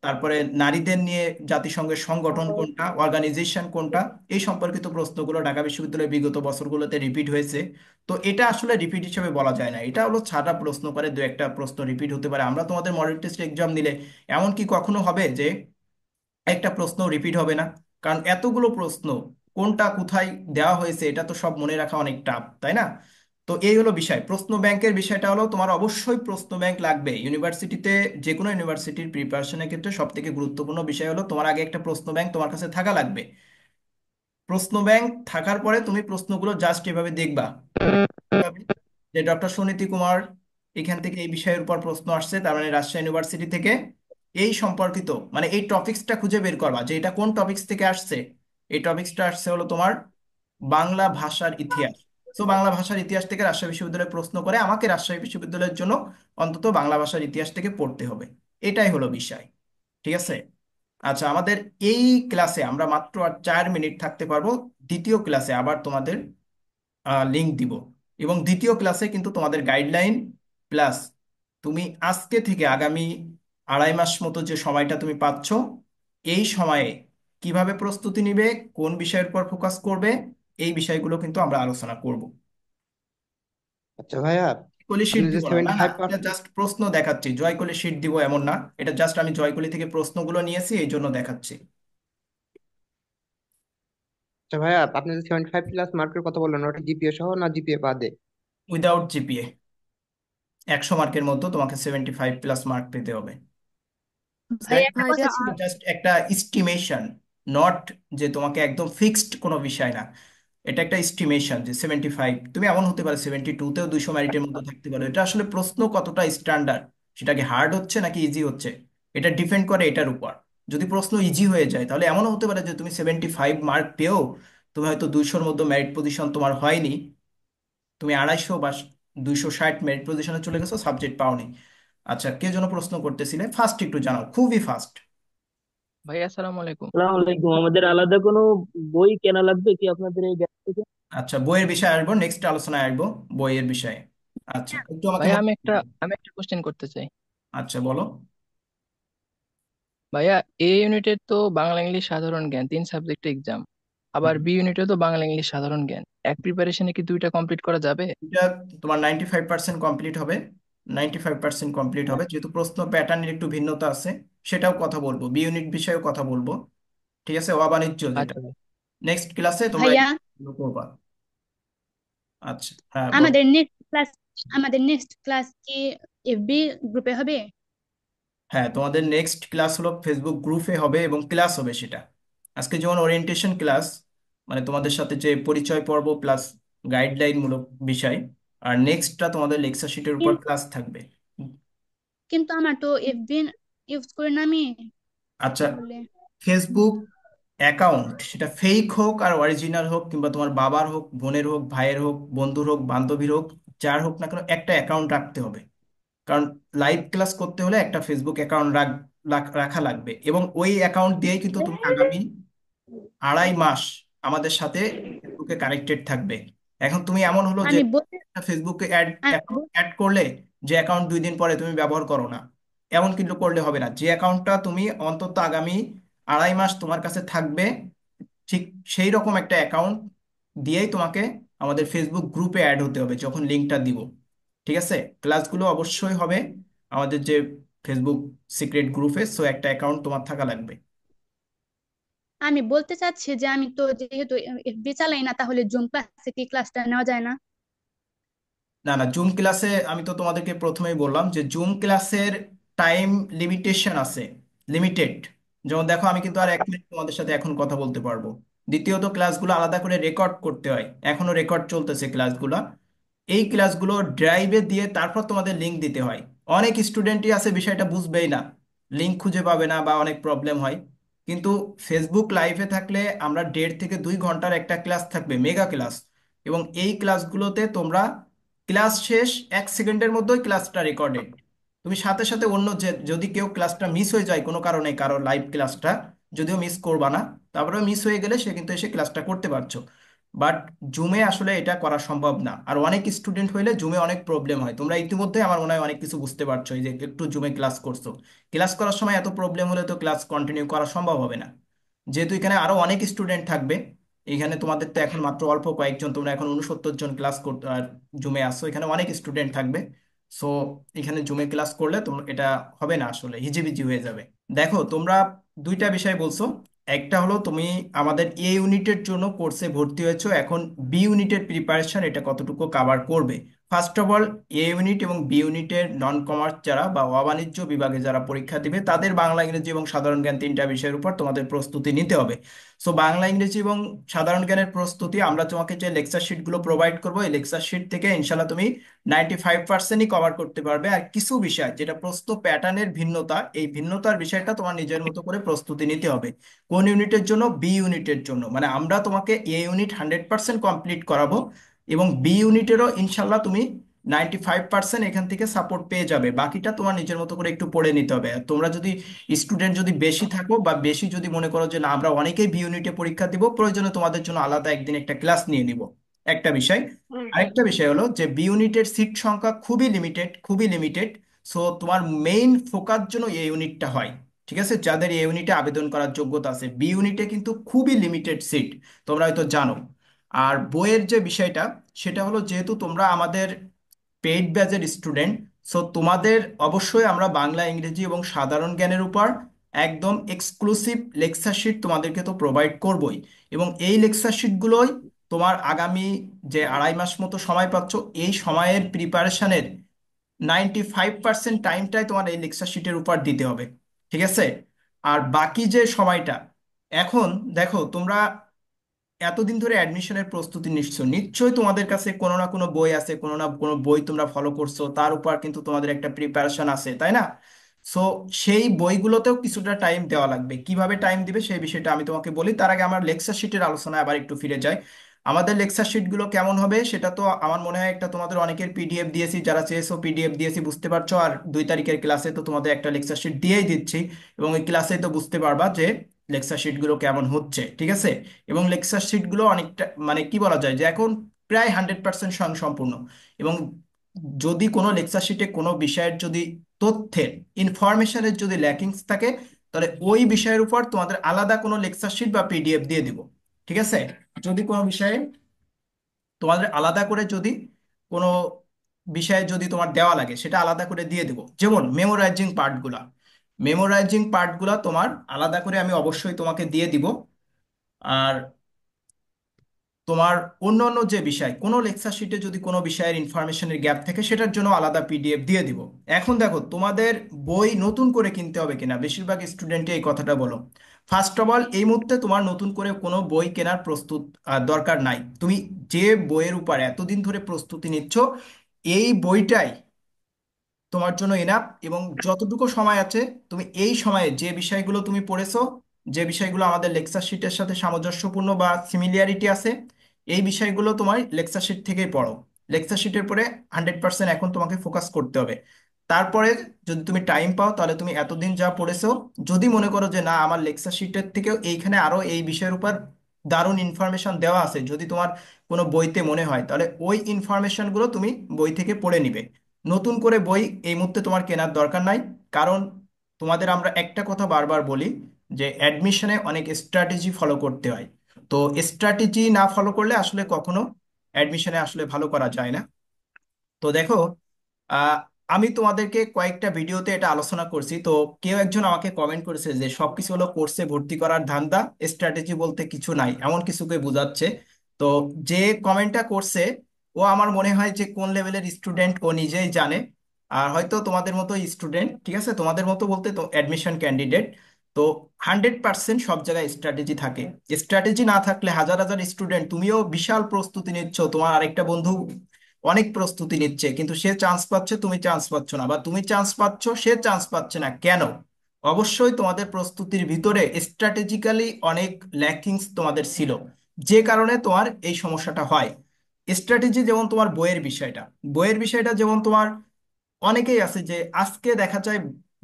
তারপরে নারীদের নিয়ে জাতিসংঘের সংগঠন কোনটা, অর্গানাইজেশন কোনটা, এই সম্পর্কিত প্রশ্নগুলো ঢাকা বিশ্ববিদ্যালয়ের বিগত বছরগুলোতে রিপিট হয়েছে। তো এটা আসলে রিপিট হিসেবে বলা যায় না, এটা হলো ছাড়া প্রশ্ন করে 2-1টা প্রশ্ন রিপিট হতে পারে। আমরা তোমাদের মডেল টেস্ট এক্সাম দিলে এমন কি কখনো হবে যে একটা প্রশ্ন রিপিট হবে না? কারণ এতগুলো প্রশ্ন কোনটা কোথায় দেওয়া হয়েছে এটা তো সব মনে রাখা অনেক টাফ, তাই না? তো এই হলো বিষয়। প্রশ্ন ব্যাংকের বিষয়টা হলো তোমার অবশ্যই প্রশ্ন ব্যাংক লাগবে ইউনিভার্সিটিতে। যে কোনো ইউনিভার্সিটির প্রিপারেশনের ক্ষেত্রে সব থেকে গুরুত্বপূর্ণ বিষয় হলো তোমার আগে একটা প্রশ্ন ব্যাংক তোমার কাছে থাকা লাগবে। প্রশ্ন ব্যাংক থাকার পরে তুমি প্রশ্নগুলো জাস্ট এভাবে দেখবা কিভাবে? যে ডক্টর সুনীতি কুমার এখান থেকে এই বিষয়ের উপর প্রশ্ন আসছে, তার মানে রাজশাহী ইউনিভার্সিটি থেকে এই সম্পর্কিত, মানে এই টপিক্সটা খুঁজে বের করবা যে এটা কোন টপিক্স থেকে আসছে। এই টপিক্সটা আসছে হলো তোমার বাংলা ভাষার ইতিহাস। তো বাংলা ভাষার ইতিহাস থেকে রাজশাহী বিশ্ববিদ্যালয়ে প্রশ্ন করে, আমাকে রাজশাহী বিশ্ববিদ্যালয়ের জন্য অন্তত বাংলা ভাষার ইতিহাস থেকে পড়তে হবে। এটাই হলো বিষয়। ঠিক আছে। আচ্ছা, আমাদের এই ক্লাসে আমরা মাত্র আর 4 মিনিট থাকতে পারবো। দ্বিতীয় ক্লাসে আবার তোমাদের লিংক দিব, এবং দ্বিতীয় ক্লাসে কিন্তু তোমাদের গাইডলাইন প্লাস তুমি আজকে থেকে আগামী 2.5 মাস মতো যে সময়টা তুমি পাচ্ছ, এই সময়ে কিভাবে প্রস্তুতি নিবে, কোন বিষয়ের উপর ফোকাস করবে, এই বিষয়গুলো কিন্তু আমরা আলোচনা করব। আচ্ছা ভাইয়া, কলি শিট আপনি যে দিব না, না সেভেন্টি না, ফাইভ এটা পার্সেন্ট জাস্ট প্রশ্ন দেখাচ্ছি। জয়কলি শিট দিব এমন না, এটা জাস্ট আমি জয়কলি থেকে প্রশ্নগুলো নিয়েছি এই জন্য দেখাচ্ছি। আচ্ছা ভাইয়া, আপনি যে 75+ মার্কের কথা বললেন, ওটা জিপিএ সহ না জিপিএ বাদে? উইদাউট জিপিএ 100 মার্কের মধ্যে তোমাকে 75+ মার্ক পেতে হবে। ভাই একটা কথা ভাইয়া ছিল। জাস্ট একটা এস্টিমেশন, নট যে তোমাকে একদম ফিক্সড কোনো বিষয় না। এটা একটা এস্টিমেশন যে 75, তুমি এমন হতে পারে 72তেও 200 মেরিটের মধ্যে থাকতে পারো। এটা আসলে প্রশ্ন কতটা স্ট্যান্ডার্ড, সেটা কি হার্ড হচ্ছে নাকি ইজি হচ্ছে, এটা ডিপেন্ড করে এটার উপর। যদি প্রশ্ন ইজি হয়ে যায় তাহলে এমনও হতে পারে যে তুমি 75 মার্ক পেয়েও তুমি হয়তো 200-র মধ্যে মেরিট পজিশন তোমার হয়নি, তুমি 250 বা 260 মেরিট পজিশনে চলে গেছো, সাবজেক্ট পাওনি। আচ্ছা, কে যেন প্রশ্ন করতেছিলে, ফার্স্ট একটু জানাও, খুবই ফার্স্ট। ভাই আসসালামু আলাইকুম। আসসালামু আলাইকুম। আমাদের আলাদা কোনো বই কেনা লাগবে কি আপনাদের এই ব্যাচ থেকে? আচ্ছা, বইয়ের বিষয়ে আসবো, নেক্সট আলোচনায় আসবো বইয়ের বিষয়ে। আচ্ছা, একটু আমাকে ভাইয়া মনে আমি একটা করিয়ে দাও। আমি একটা কোশ্চেন করতে চাই। আচ্ছা, বলো। ভাইয়া, এ ইউনিটের তো বাংলা ইংলিশ সাধারণ জ্ঞান 3 সাবজেক্ট এক্সাম, আবার হুম। বি ইউনিটে তো বাংলা ইংলিশ সাধারণ জ্ঞান। এক প্রিপারেশনে কি দুইটা কমপ্লিট করা যাবে? এটা তোমার 95% কমপ্লিট হবে। 95% কমপ্লিট হবে, যেহেতু প্রশ্ন প্যাটার্নের একটু ভিন্নতা আছে, সেটাও কথা বলবো, বি ইউনিট বিষয়েও কথা বলবো। ঠিক আছে, অবাণিজ্য যেটা। আচ্ছা ভাই। নেক্সট ক্লাসে তোমরা ভাইয়া এগুলো করবা। আচ্ছা, হ্যাঁ বলো। আমাদের নেক্সট ক্লাস আমাদের নেক্সট ক্লাস কি এফবি গ্রুপে হবে? হ্যাঁ, তোমাদের নেক্সট ক্লাস হলো ফেসবুক গ্রুপে হবে এবং ক্লাস হবে সেটা। আজকে যেমন ওরিয়েন্টেশন ক্লাস, মানে তোমাদের সাথে যে পরিচয় পর্ব প্লাস গাইডলাইন মূলক বিষয়, আর নেক্সটটা তোমাদের লেকচার শিটের উপর কিন্তু ক্লাস থাকবে। কিন্তু আমার তো এফবি ইউজ করি না আমি, আচ্ছা, তাহলে ফেসবুক অ্যাকাউন্ট সেটা ফেক হোক আর অরিজিনাল হোক, কিংবা তোমার বাবার হোক, বোনের হোক, ভাইয়ের হোক, বন্ধুর হোক, বান্ধবীর হোক, যার হোক না কেন, একটা অ্যাকাউন্ট রাখতে হবে। কারণ লাইভ ক্লাস করতে হলে একটা ফেসবুক অ্যাকাউন্ট রাখা লাগবে, এবং ওই অ্যাকাউন্ট দিয়েই কিন্তু তুমি আগামী 2.5 মাস আমাদের সাথে ফেসবুকে কানেক্টেড থাকবে। এখন তুমি এমন হলো যে আমি বলতে ফেসবুকে অ্যাড আমি অ্যাকাউন্ট বল- অ্যাড করলে, যে অ্যাকাউন্ট 2 দিন পরে তুমি ব্যবহার করো না, এমন কিন্তু করলে হবে না। যে অ্যাকাউন্টটা তুমি অন্তত আগামী 2.5 মাস তোমার কাছে থাকবে, ঠিক সেই রকম একটা অ্যাকাউন্ট দিয়েই তোমাকে আমাদের ফেসবুক গ্রুপে অ্যাড হতে হবে যখন লিঙ্কটা দিব। ঠিক আছে, ক্লাসগুলো অবশ্যই হবে আমাদের যে ফেসবুক সিক্রেট গ্রুপে, সো একটা অ্যাকাউন্ট তোমার থাকা লাগবে। আমি বলতে চাচ্ছি যে আমি তো যেহেতু এফবি চালাই না, তাহলে জুম ক্লাসে কি ক্লাসটা নেওয়া যায় না? না না, জুম ক্লাসে আমি তো তোমাদেরকে প্রথমেই বললাম যে জুম ক্লাসের টাইম লিমিটেশন আছে, লিমিটেড। যেমন দেখো, আমি কিন্তু আর 1 মিনিট তোমাদের সাথে এখন কথা বলতে পারবো। দ্বিতীয়ত, ক্লাসগুলো আলাদা করে রেকর্ড করতে হয়, এখনো রেকর্ড চলতেছে ক্লাসগুলো। এই ক্লাসগুলো ড্রাইভে দিয়ে তারপর তোমাদের লিংক দিতে হয়। অনেক স্টুডেন্টই আছে বিষয়টা বুঝবেই না, লিংক খুঁজে পাবে না বা অনেক প্রবলেম হয়। কিন্তু ফেসবুক লাইভে থাকলে আমরা 1.5 থেকে 2 ঘন্টার একটা ক্লাস থাকবে, মেগা ক্লাস, এবং এই ক্লাসগুলোতে তোমরা ক্লাস শেষ 1 সেকেন্ডের মধ্যেই ক্লাসটা রেকর্ডেড। তুমি সাথে সাথে অন্য যে যদি কেউ ক্লাসটা মিস হয়ে যায় কোনো কারণে, কারো লাইভ ক্লাসটা যদিও মিস করবা না, তারপরে মিস হয়ে গেলে সে কিন্তু এসে ক্লাসটা করতে পারছো। বাট জুমে আসলে এটা করা সম্ভব না, আর অনেক স্টুডেন্ট হইলে জুমে অনেক প্রবলেম হয়। তোমরা ইতিমধ্যে আমার মনে হয় অনেক কিছু বুঝতে পারছো, এই যে একটু জুমে ক্লাস করছো, ক্লাস করার সময় এত প্রবলেম হলে তো ক্লাস কন্টিনিউ করা সম্ভব হবে না। যেহেতু এখানে আরো অনেক স্টুডেন্ট থাকবে, এখানে তোমাদের তো এখন মাত্র অল্প কয়েকজন, তোমরা এখন 69 জন ক্লাস করতে আর জুমে আসছো, এখানে অনেক স্টুডেন্ট থাকবে। সো এখানে জুমে ক্লাস করলে তোমরা এটা হবে না, আসলে হিজিবিজি হয়ে যাবে। দেখো, তোমরা দুইটা বিষয় বলছো। একটা হলো তুমি আমাদের ইউনিটের জন্য কোর্সে ভর্তি হয়েছো, এখন বি ইউনিটের প্রিপারেশন এটা কতটুকু কাভার করবে। First of all A unit এবং বি ইউনিটের নন কমার্স যারা বা অবাণিজ্য বিভাগে যারা পরীক্ষা দিবে তাদের বাংলা ইংরেজি এবং সাধারণ জ্ঞান তিনটা বিষয়ের উপর তোমাদের প্রস্তুতি নিতে হবে। সো বাংলা ইংরেজি এবং সাধারণ জ্ঞানের প্রস্তুতি আমরা তোমাকে যে লেকচার শিটগুলো প্রোভাইড করবো এই লেকচার শিট থেকে ইনশাল্লাহ তুমি 95%ই কভার করতে পারবে। আর কিছু বিষয় যেটা প্রশ্ন প্যাটার্নের ভিন্নতা, এই ভিন্নতার বিষয়টা তোমার নিজের মতো করে প্রস্তুতি নিতে হবে। কোন ইউনিটের জন্য? বি ইউনিটের জন্য। মানে আমরা তোমাকে এ ইউনিট 100% কমপ্লিট করাবো এবং বি ইউনিটেরও ইনশাল্লাহ তুমি 95% এখান থেকে সাপোর্ট পেয়ে যাবে। বাকিটা তোমার নিজের মতো করে একটু পড়ে নিতে হবে। আর তোমরা যদি স্টুডেন্ট যদি বেশি থাকো বা বেশি যদি মনে করো যে না আমরা অনেকেই বি ইউনিটে পরীক্ষা দিব, প্রয়োজনে তোমাদের জন্য আলাদা একদিন একটা ক্লাস নিয়ে নিব। একটা বিষয়। আরেকটা বিষয় হলো যে বি ইউনিটের সিট সংখ্যা খুবই লিমিটেড, খুবই লিমিটেড। সো তোমার মেইন ফোকাস জন্য এই ইউনিটটা হয়। ঠিক আছে, যাদের এই ইউনিটে আবেদন করার যোগ্যতা আছে। বি ইউনিটে কিন্তু খুবই লিমিটেড সিট, তোমরা হয়তো জানো। আর বইয়ের যে বিষয়টা সেটা হলো যেহেতু তোমরা আমাদের পেইড ব্যাচের স্টুডেন্ট, সো তোমাদের অবশ্যই আমরা বাংলা ইংরেজি এবং সাধারণ জ্ঞানের উপর একদম এক্সক্লুসিভ লেকচার শিট তোমাদেরকে তো প্রোভাইড করবই। এবং এই লেকচার শিটগুলোই তোমার আগামী যে 2.5 মাস মতো সময় পাচ্ছ, এই সময়ের প্রিপারেশনের 95% টাইমটাই তোমার এই লেকচার শিটের উপর দিতে হবে। ঠিক আছে? আর বাকি যে সময়টা, এখন দেখো তোমরা এতদিন ধরে অ্যাডমিশনের প্রস্তুতি নিচ্ছ, নিশ্চয়ই তোমাদের কাছে কোনো না কোনো বই আছে, কোনো না কোনো বই তোমরা ফলো করছো, তার উপর কিন্তু তোমাদের একটা প্রিপারেশন আছে, তাই না? সো সেই বইগুলোতেও কিছুটা টাইম দেওয়া লাগবে। কিভাবে টাইম দিবে সেই বিষয়টা আমি তোমাকে বলি। তার আগে আমার লেকচার শিটের আলোচনায় আবার একটু ফিরে যাই। আমাদের লেকচার শিটগুলো কেমন হবে সেটা তো আমার মনে হয় একটা তোমাদের অনেকের পিডিএফ দিয়েছি, যারা চেয়েছো পিডিএফ দিয়েছি, বুঝতে পারছো। আর 2 তারিখের ক্লাসে তো তোমাদের একটা লেকচার শিট দিয়েই দিচ্ছি, এবং এই ক্লাসে তো বুঝতে পারবা যে লেকচার শিটগুলো কেমন হচ্ছে। ঠিক আছে? এবং লেকচার শিটগুলো অনেকটা মানে কি বলা যায় যে এখন প্রায় 100% স্বয়ংসম্পূর্ণ। এবং যদি কোনো লেকচার শিটে কোনো বিষয়ের যদি তথ্যের ইনফরমেশনের যদি ল্যাকিংস থাকে, তাহলে ওই বিষয়ের উপর তোমাদের আলাদা কোনো লেকচার শিট বা পিডিএফ দিয়ে দিব। ঠিক আছে? যদি কোনো বিষয়ে তোমাদের আলাদা করে যদি কোনো বিষয়ে যদি তোমার দেওয়া লাগে সেটা আলাদা করে দিয়ে দেবো। যেমন মেমোরাইজিং পার্টগুলা তোমার আলাদা করে আমি অবশ্যই তোমাকে দিয়ে দিব। আর তোমার অন্য অন্য যে বিষয়, কোনো লেকচার শিটে যদি কোনো বিষয়ের ইনফরমেশনের গ্যাপ থাকে সেটার জন্য আলাদা পিডিএফ দিয়ে দিব। এখন দেখো তোমাদের বই নতুন করে কিনতে হবে কিনা, বেশিরভাগ স্টুডেন্টই এই কথাটা বলো। ফার্স্ট অফ অল এই মুহূর্তে তোমার নতুন করে কোনো বই কেনার দরকার নাই। তুমি যে বইয়ের উপর এতদিন ধরে প্রস্তুতি নিচ্ছ, এই বইটাই তোমার জন্য এনাফ। এবং যতটুকু সময় আছে তুমি এই সময়ে যে বিষয়গুলো তুমি পড়েছো, যে বিষয়গুলো আমাদের লেকচার শিটের সাথে সামঞ্জস্যপূর্ণ বা সিমিলিয়ারিটি আছে, এই বিষয়গুলো তোমার লেকচার শিট থেকেই পড়ো। লেকচার শিটের পরে 100% এখন তোমাকে ফোকাস করতে হবে। তারপরে যদি তুমি টাইম পাও তাহলে তুমি এতদিন যা পড়েছো, যদি মনে করো যে না আমার লেকচার শিটের থেকেও এইখানে আরো এই বিষয়ের উপর দারুণ ইনফরমেশন দেওয়া আছে, যদি তোমার কোনো বইতে মনে হয়, তাহলে ওই ইনফরমেশনগুলো তুমি বই থেকে পড়ে নিবে। নতুন করে বই এই মুহূর্তে তোমার কেনার দরকার নাই। কারণ তোমাদের আমরা একটা কথা বারবার বলি যে অ্যাডমিশনে অনেক স্ট্র্যাটেজি ফলো করতে হয়। তো স্ট্র্যাটেজি না ফলো করলে আসলে কখনো অ্যাডমিশনে আসলে ভালো করা যায় না। তো দেখো, আহ, আমি তোমাদেরকে কয়েকটা ভিডিওতে এটা আলোচনা করছি। তো কেউ একজন আমাকে কমেন্ট করেছে যে সবকিছু হলো কোর্সে ভর্তি করার ধান্দা, স্ট্র্যাটেজি বলতে কিছু নাই, এমন কিছুকে বোঝাচ্ছে। তো যে কমেন্টটা করছে ও আমার মনে হয় যে কোন লেভেলের স্টুডেন্ট ও নিজেই জানে। আর হয়তো তোমাদের মতো স্টুডেন্ট, ঠিক আছে, তোমাদের মতো বলতে তো অ্যাডমিশন ক্যান্ডিডেট। তো 100% সব জায়গায় স্ট্র্যাটেজি থাকে। স্ট্র্যাটেজি না থাকলে হাজার হাজার স্টুডেন্ট, তুমিও বিশাল প্রস্তুতি নিচ্ছ, তোমার আরেকটা বন্ধু অনেক প্রস্তুতি নিচ্ছে, কিন্তু সে চান্স পাচ্ছে, তুমি চান্স পাচ্ছ না, বা তুমি চান্স পাচ্ছ সে চান্স পাচ্ছে না, কেন? অবশ্যই তোমাদের প্রস্তুতির ভিতরে স্ট্র্যাটেজিক্যালি অনেক ল্যাকিংস তোমাদের ছিল, যে কারণে তোমার এই সমস্যাটা হয়। স্ট্র্যাটেজি যেমন তোমার বইয়ের বিষয়টা যেমন তোমার অনেকেই আছে যে আজকে দেখা যায়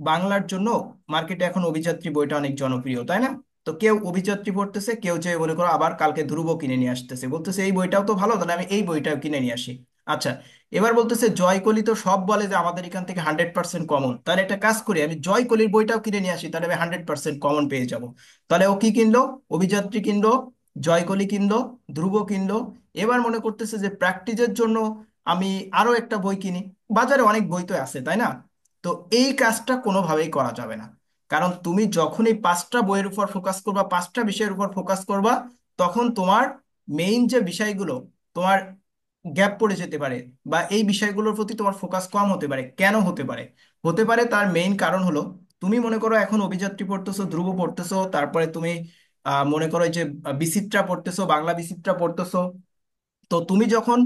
বাংলার জন্য মার্কেটে এখন অভিযাত্রী বইটা অনেক জনপ্রিয়, তাই না? তো কেউ অভিযাত্রী পড়তেছে, কেউ যে মনে করো আবার কালকে ধ্রুব কিনে নিয়ে আসতেছে, বলতেছে এই বইটাও তো ভালো, তাহলে আমি এই বইটাও কিনে নিয়ে আসি। আচ্ছা, এবার বলতেছে জয়কলি তো সব বলে যে আমাদের এখান থেকে 100% কমন, তাহলে একটা কাজ করি আমি জয়কলির বইটাও কিনে নিয়ে আসি, তাহলে আমি 100% কমন পেয়ে যাব। তাহলে ও কি কিনলো? অভিযাত্রী কিনলো, জয়কলি কিনলো, ধ্রুব কিনলো। এবার মনে করতেছে যে প্র্যাকটিসের জন্য আমি আরো একটা বই কিনি, বাজারে অনেক বই তো আছে, তাই না? তো এই কাজটা কোনোভাবেই করা যাবে না। কারণ তুমি যখনই 5টা বইয়ের উপর ফোকাস করবা, 5টা বিষয়ের উপর ফোকাস করবা, তখন তোমার মেইন যে বিষয়গুলো, তোমার গ্যাপ পড়ে যেতে পারে, বা এই বিষয়গুলোর প্রতি তোমার ফোকাস কম হতে পারে। কেন হতে পারে? হতে পারে তার মেইন কারণ হলো, তুমি মনে করো এখন অভিযাত্রী পড়তেছো, ধ্রুব পড়তেছো, তারপরে তুমি মনে করো এই যে বিচিত্রা পড়তেছো, বাংলা বিচিত্রা পড়তেছো। তো তুমি যখন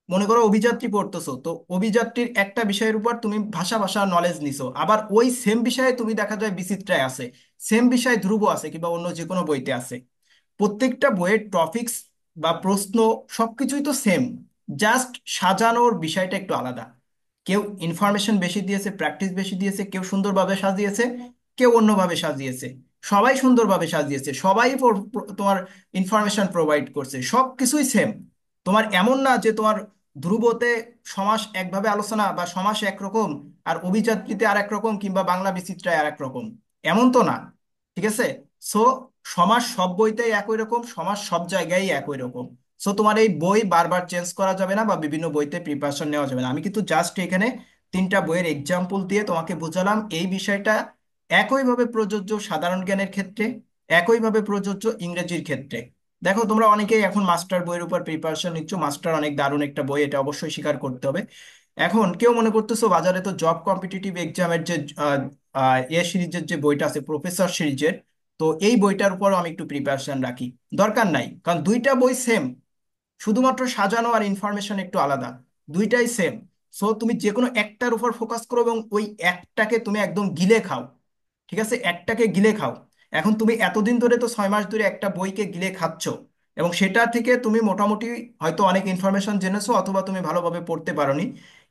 মনে করো অভিযাত্রী পড়তেছো, তো অভিযাত্রীর একটা বিষয়ের উপর তুমি ভাষা ভাষা নলেজ নিছো, আবার ওই সেম বিষয়ে তুমি দেখা যায় বিচিত্রায় আছে, সেম বিষয়ে ধ্রুব আছে, কিংবা অন্য যে কোনো বইতে আছে। প্রত্যেকটা বইয়ের টপিকস বা প্রশ্ন সবকিছুই তো সেম, জাস্ট সাজানোর বিষয়টা একটু আলাদা। কেউ ইনফরমেশন বেশি দিয়েছে, প্র্যাকটিস বেশি দিয়েছে, কেউ সুন্দরভাবে সাজিয়েছে, কেউ অন্যভাবে সাজিয়েছে। সবাই সুন্দরভাবে সাজিয়েছে, সবাই তোমার ইনফরমেশন প্রোভাইড করছে, সব কিছুই সেম। তোমার এমন না যে তোমার ধ্রুবতে সমাস একভাবে আলোচনা বা সমাস একরকম, আর অভিযাত্রীতে আর এক রকম, কিংবা বাংলা বিচিত্রায় আর এক রকম, এমন তো না। ঠিক আছে? সো সমাস সব বইতেই একই রকম, সমাস সব জায়গায় একই রকম। সো তোমার এই বই বারবার চেঞ্জ করা যাবে না, বা বিভিন্ন বইতে প্রিপারেশন নেওয়া যাবে না। আমি কিন্তু জাস্ট এখানে তিনটা বইয়ের এক্সাম্পল দিয়ে তোমাকে বোঝালাম এই বিষয়টা একইভাবে প্রযোজ্য সাধারণ জ্ঞানের ক্ষেত্রে, একইভাবে প্রযোজ্য ইংরেজির ক্ষেত্রে। দেখো তোমরা অনেকেই এখন মাস্টার বইয়ের উপর প্রিপারেশন নিচ্ছ, মাস্টার অনেক দারুণ একটা বই, এটা অবশ্যই স্বীকার করতে হবে। এখন কেউ মনে করতেছো বাজারে তো জব কম্পিটিটিভ এক্সামের যে এ সিরিজের যে বইটা আছে, প্রফেসর সিরিজের, তো এই বইটার উপরও আমি একটু প্রিপারেশন রাখি। দরকার নাই, কারণ দুইটা বই সেম, শুধুমাত্র সাজানো আর ইনফরমেশন একটু আলাদা, দুইটাই সেম। সো তুমি যে কোনো একটার উপর ফোকাস করো এবং ওই একটাকে তুমি একদম গিলে খাও। ঠিক আছে, একটাকে গিলে খাও। এখন তুমি এতদিন ধরে তো 6 মাস ধরে একটা বইকে গিলে খাচ্ছ, এবং সেটা থেকে তুমি মোটামুটি হয়তো অনেক ইনফরমেশন জেনেছো, অথবা তুমি ভালোভাবে পড়তে পারোনি।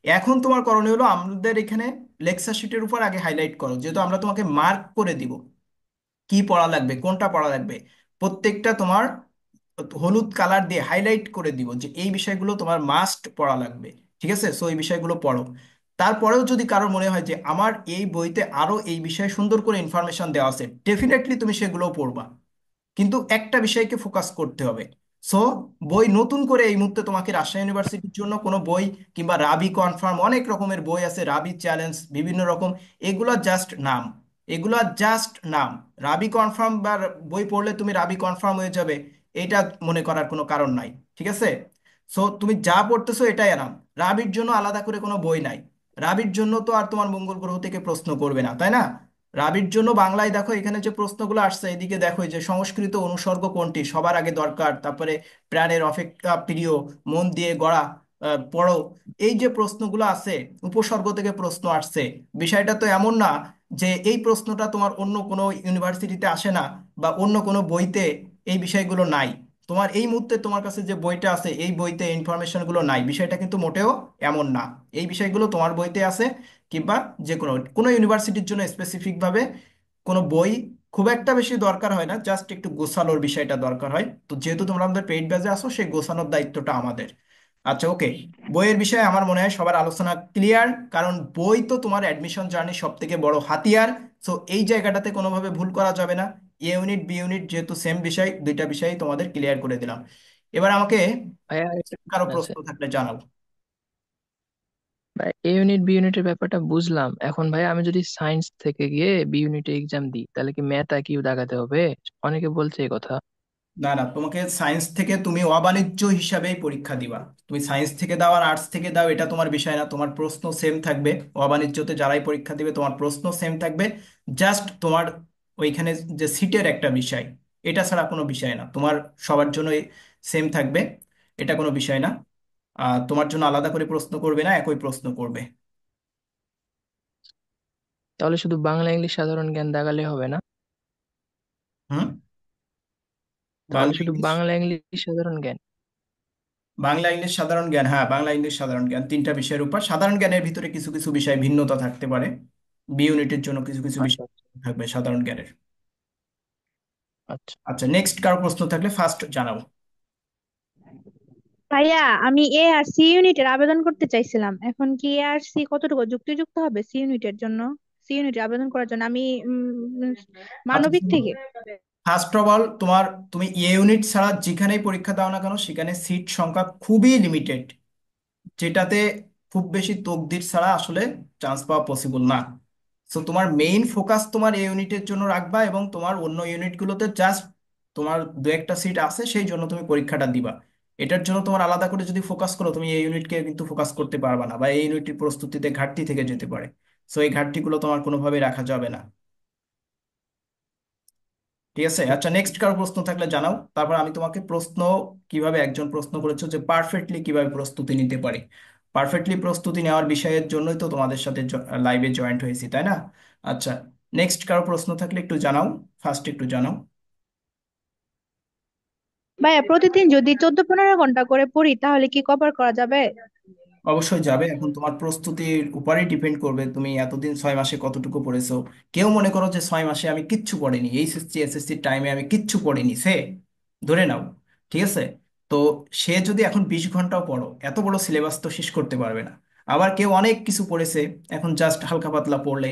এখন তোমার করণীয় হলো আমাদের এখানে লেকচার শিটের উপর আগে হাইলাইট করো, যেহেতু আমরা তোমাকে মার্ক করে দিব কি পড়া লাগবে, কোনটা পড়া লাগবে। প্রত্যেকটা তোমার হলুদ কালার দিয়ে হাইলাইট করে দিব যে এই বিষয়গুলো তোমার মাস্ট পড়া লাগবে। ঠিক আছে? সো এই বিষয়গুলো পড়ো। তারপরেও যদি কারোর মনে হয় যে আমার এই বইতে আরো এই বিষয়ে সুন্দর করে ইনফরমেশন দেওয়া আছে, ডেফিনেটলি তুমি সেগুলো পড়বা, কিন্তু একটা বিষয়কে ফোকাস করতে হবে। সো বই নতুন করে এই মুহূর্তে তোমাকে রাজশাহী ইউনিভার্সিটির জন্য কোনো বই, কিংবা রাবি কনফার্ম, অনেক রকমের বই আছে, রাবি চ্যালেঞ্জ, বিভিন্ন রকম, এগুলা জাস্ট নাম, এগুলা জাস্ট নাম। রাবি কনফার্ম বা বই পড়লে তুমি রাবি কনফার্ম হয়ে যাবে, এটা মনে করার কোনো কারণ নাই। ঠিক আছে? সো তুমি যা পড়তেছো এটাই আরাম। রাবির জন্য আলাদা করে কোনো বই নাই। রাবির জন্য তো আর তোমার মঙ্গল গ্রহ থেকে প্রশ্ন করবে না, তাই না? রাবির জন্য বাংলায় দেখো এখানে যে প্রশ্নগুলো আসছে, এদিকে দেখো এই যে সংস্কৃত অনুসর্গ কোনটি সবার আগে দরকার, তারপরে প্রাণের অপেক্ষা প্রিয়, মন দিয়ে গড়া, পড়ো, এই যে প্রশ্নগুলো আছে, উপসর্গ থেকে প্রশ্ন আসছে। বিষয়টা তো এমন না যে এই প্রশ্নটা তোমার অন্য কোনো ইউনিভার্সিটিতে আসে না, বা অন্য কোনো বইতে এই বিষয়গুলো নাই। তোমার এই মুহূর্তে তোমার কাছে যে বইটা আছে এই বইতে ইনফরমেশনগুলো নাই, বিষয়টা কিন্তু মোটেও এমন না। এই বিষয়গুলো তোমার বইতে আছে, কিংবা যে কোনো কোনো ইউনিভার্সিটির জন্য স্পেসিফিক ভাবে কোনো বই খুব একটা বেশি দরকার হয় না, জাস্ট একটু গোছানোর বিষয়টা দরকার হয়। তো যেহেতু তোমরা আমাদের পেইড ব্যাচে আসো, সেই গোছানোর দায়িত্বটা আমাদের। আচ্ছা, ওকে। বইয়ের বিষয়ে আমার মনে হয় সবার আলোচনা ক্লিয়ার, কারণ বই তো তোমার অ্যাডমিশন জার্নির সব থেকে বড় হাতিয়ার। সো এই জায়গাটাতে কোনোভাবে ভুল করা যাবে না। এ ইউনিট বি ইউনিট যেহেতু সেম বিষয়, দুইটা বিষয় তোমাদের ক্লিয়ার করে দিলাম। এবার আমাকে ভাইয়া একটা কারো question আছে। প্রশ্ন থাকলে জানাবো। ভাই এ ইউনিট বি ইউনিটের ব্যাপারটা বুঝলাম, এখন ভাই আমি যদি সায়েন্স থেকে গিয়ে বি ইউনিটে এক্সাম দিই তাহলে কি ম্যাথ আর কিউ দাগাতে হবে? অনেকে বলছে এই কথা। না না, তোমাকে সায়েন্স থেকে তুমি অবাণিজ্য হিসাবেই পরীক্ষা দিবা। তুমি সায়েন্স থেকে দাও আর আর্টস থেকে দাও, এটা তোমার বিষয় না, তোমার প্রশ্ন সেম থাকবে। অবাণিজ্যতে যারাই পরীক্ষা দিবে তোমার প্রশ্ন সেম থাকবে। জাস্ট তোমার ওইখানে যে সিটের একটা বিষয়, এটা ছাড়া কোনো বিষয় না। তোমার সবার জন্য সেম থাকবে, এটা কোনো বিষয় না। তোমার জন্য আলাদা করে প্রশ্ন করবে না, একই প্রশ্ন করবে। তাহলে শুধু বাংলা ইংলিশ সাধারণ জ্ঞান দাগালে হবে না? হুম। তাহলে বাংলা শুধু ইংলিশ, বাংলা ইংলিশ সাধারণ জ্ঞান? বাংলা ইংলিশ সাধারণ জ্ঞান, হ্যাঁ বাংলা ইংলিশ সাধারণ জ্ঞান, তিনটা বিষয়ের উপর। সাধারণ জ্ঞানের ভিতরে কিছু কিছু বিষয় ভিন্নতা থাকতে পারে, বি ইউনিটের জন্য কিছু কিছু আচ্ছা বিষয় থাকবে সাধারণ জ্ঞানের। আচ্ছা। আচ্ছা, নেক্সট কারো প্রশ্ন থাকলে ফার্স্ট জানাবো। ভাইয়া, আমি এ আর সি ইউনিটের আবেদন করতে চাইছিলাম, এখন কি এ আর সি কতটুকু যুক্তিযুক্ত হবে সি ইউনিটের জন্য? সি ইউনিটের আবেদন করার জন্য আমি উম, আচ্ছা মানবিক শোনো, থেকে। ফার্স্ট অফ অল তুমি এ ইউনিট ছাড়া যেখানেই পরীক্ষা দাও না কেন, সেখানে সিট সংখ্যা খুবই লিমিটেড, যেটাতে খুব বেশি তকদির ছাড়া আসলে চান্স পাওয়া পসিবল না। সো তোমার মেইন ফোকাস তোমার এই ইউনিটের জন্য রাখবা, এবং তোমার অন্য ইউনিটগুলোতে জাস্ট তোমার দু একটা সিট আছে সেই জন্য তুমি পরীক্ষাটা দিবা। এটার জন্য তোমার আলাদা করে যদি ফোকাস করো, তুমি এই ইউনিটকে কিন্তু ফোকাস করতে পারবা না, বা এই ইউনিটের প্রস্তুতিতে ঘাটতি থেকে যেতে পারে। সো এই ঘাটতিগুলো তোমার কোনোভাবে রাখা যাবে না। ঠিক আছে, আচ্ছা নেক্সট কারো প্রশ্ন থাকলে জানাও, তারপর আমি তোমাকে প্রশ্ন, কিভাবে একজন প্রশ্ন করেছো যে পারফেক্টলি কিভাবে প্রস্তুতি নিতে পারি, পারফেক্টলি প্রস্তুতি নেওয়ার বিষয়ের জন্যই তো তোমাদের সাথে লাইভে জয়েন্ট হয়েছি, তাই না? আচ্ছা, নেক্সট কারো প্রশ্ন থাকলে একটু জানাও, ফার্স্ট একটু জানাও। ভাইয়া প্রতিদিন যদি 14-15 ঘন্টা করে পড়ি তাহলে কি কভার করা যাবে? অবশ্যই যাবে, এখন তোমার প্রস্তুতির উপরেই ডিপেন্ড করবে তুমি এতদিন 6 মাসে কতটুকু পড়েছো। কেউ মনে করো যে 6 মাসে আমি কিচ্ছু পড়িনি, এইচএসসি এসএসসি টাইমে আমি কিচ্ছু পড়িনি, সে ধরে নাও, ঠিক আছে? তো সে যদি এখন 20 ঘন্টাও পড়ো, এত বড় সিলেবাস তো শেষ করতে পারবে না। আবার কেউ অনেক কিছু পড়েছে, এখন জাস্ট হালকা পাতলা পড়লে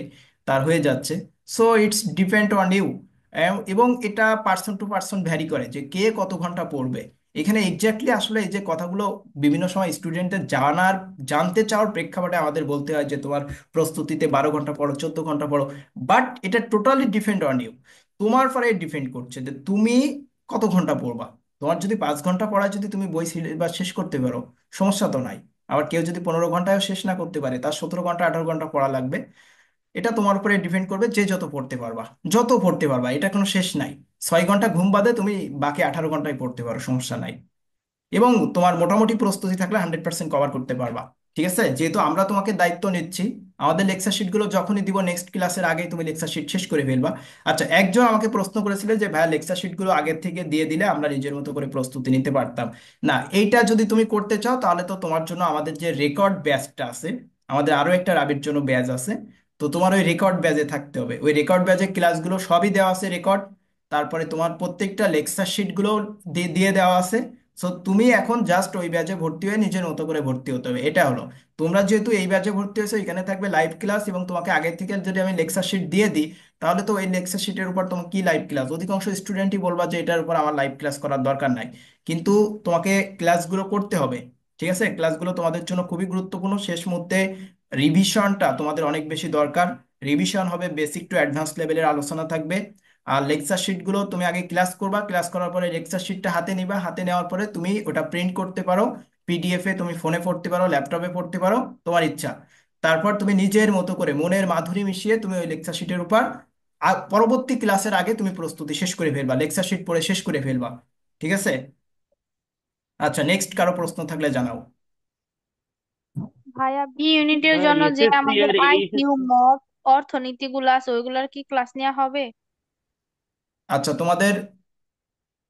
তার হয়ে যাচ্ছে। So it's depend on you. এবং এটা পার্সন টু পার্সন ভ্যারি করে যে কে কত ঘন্টা পড়বে। এখানে এক্স্যাক্টলি আসলে এই যে কথাগুলো বিভিন্ন সময় স্টুডেন্টদের জানতে চাওয়ার প্রেক্ষাপটে আমাদের বলতে হয় যে তোমার প্রস্তুতিতে 12 ঘন্টা পড়ো, 14 ঘন্টা পড়ো। বাট এটা টোটালি ডিপেন্ড অন ইউ। তোমার পরে ডিপেন্ড করছে যে তুমি কত ঘন্টা পড়বা। তোমার যদি 5 ঘন্টা পড়ায় যদি তুমি বই সিলেবাস শেষ করতে পারো, সমস্যা তো নাই। আবার কেউ যদি 15 ঘন্টায় শেষ না করতে পারে, তার 17 ঘন্টা 18 ঘন্টা পড়া লাগবে। এটা তোমার উপরে ডিপেন্ড করবে, যে যত পড়তে পারবা, যত পড়তে পারবা, এটা কোনো শেষ নাই। 6 ঘন্টা ঘুম বাদে তুমি বাকি 18 ঘন্টায় পড়তে পারো, সমস্যা নাই। এবং তোমার মোটামুটি প্রস্তুতি থাকলে 100% কভার করতে পারবা। ঠিক আছে, যেহেতু আমরা তোমাকে দায়িত্ব নিচ্ছি, আমাদের লেকচার শিট গুলো যখনই দিব নেক্সট ক্লাসের আগেই তুমি লেকচার শিট শেষ করে ফেলবা। আচ্ছা, একজন আমাকে প্রশ্ন করেছিল যে ভাইয়া লেকচার শিট গুলো আগের থেকে দিয়ে দিলে আমরা নিজের মতো করে প্রস্তুতি নিতে পারতাম। না, এইটা যদি তুমি করতে চাও তাহলে তো তোমার জন্য আমাদের যে রেকর্ড ব্যাচটা আছে, আমাদের আরো একটা রাবির জন্য ব্যাচ আছে। তো তোমার ওই রেকর্ড ব্যাচে থাকতে হবে, ওই রেকর্ড ব্যাচে ক্লাসগুলো সবই দেওয়া আছে রেকর্ড। তারপরে তোমার প্রত্যেকটা লেকচার শিট গুলো দিয়ে দেওয়া আছে। সো তুমি এখন জাস্ট ওই ব্যাচে ভর্তি হয়ে নিজের মতো করে ভর্তি হতে হবে, এটা হলো। তোমরা যেহেতু এই ব্যাচে ভর্তি হয়েছো, এখানে থাকবে লাইভ ক্লাস, এবং তোমাকে আগে থেকে যদি আমি লেকচার শিট দিয়ে দিই, তাহলে তো এই লেকচার শিটের উপর তোমার কি লাইভ ক্লাস, অধিকাংশ স্টুডেন্টই বলবা যে এটার উপর আমার লাইভ ক্লাস করার দরকার নাই। কিন্তু তোমাকে ক্লাসগুলো করতে হবে। ঠিক আছে, ক্লাসগুলো তোমাদের জন্য খুবই গুরুত্বপূর্ণ। শেষ মুহূর্তে রিভিশনটা তোমাদের অনেক বেশি দরকার। রিভিশন হবে, বেসিক টু অ্যাডভান্স লেভেলের আলোচনা থাকবে। আর লেকচার শিট গুলো তুমি আগে ক্লাস করবা, ক্লাস করার পরে লেকচার শিটটা হাতে নিবা, হাতে নেওয়ার পরে তুমি ওটা প্রিন্ট করতে পারো পিডিএফ এ, তুমি ফোনে পড়তে পারো, ল্যাপটপে পড়তে পারো, তোমার ইচ্ছা। তারপর তুমি নিজের মতো করে মনের মাধুরী মিশিয়ে তুমি ওই লেকচার শিটের উপর পরবর্তী ক্লাসের আগে তুমি প্রস্তুতি শেষ করে ফেলবা, লেকচার শিট পড়ে শেষ করে ফেলবা। ঠিক আছে, আচ্ছা নেক্সট কারো প্রশ্ন থাকলে জানাও। ভাইয়া বি ইউনিটের ভাই জন্য যে এসএসসি আমাদের আর আইকিউ এইচএসসি। মক অর্থনীতি গুলো আছে ওইগুলার কি ক্লাস নেওয়া হবে? আচ্ছা, তোমাদের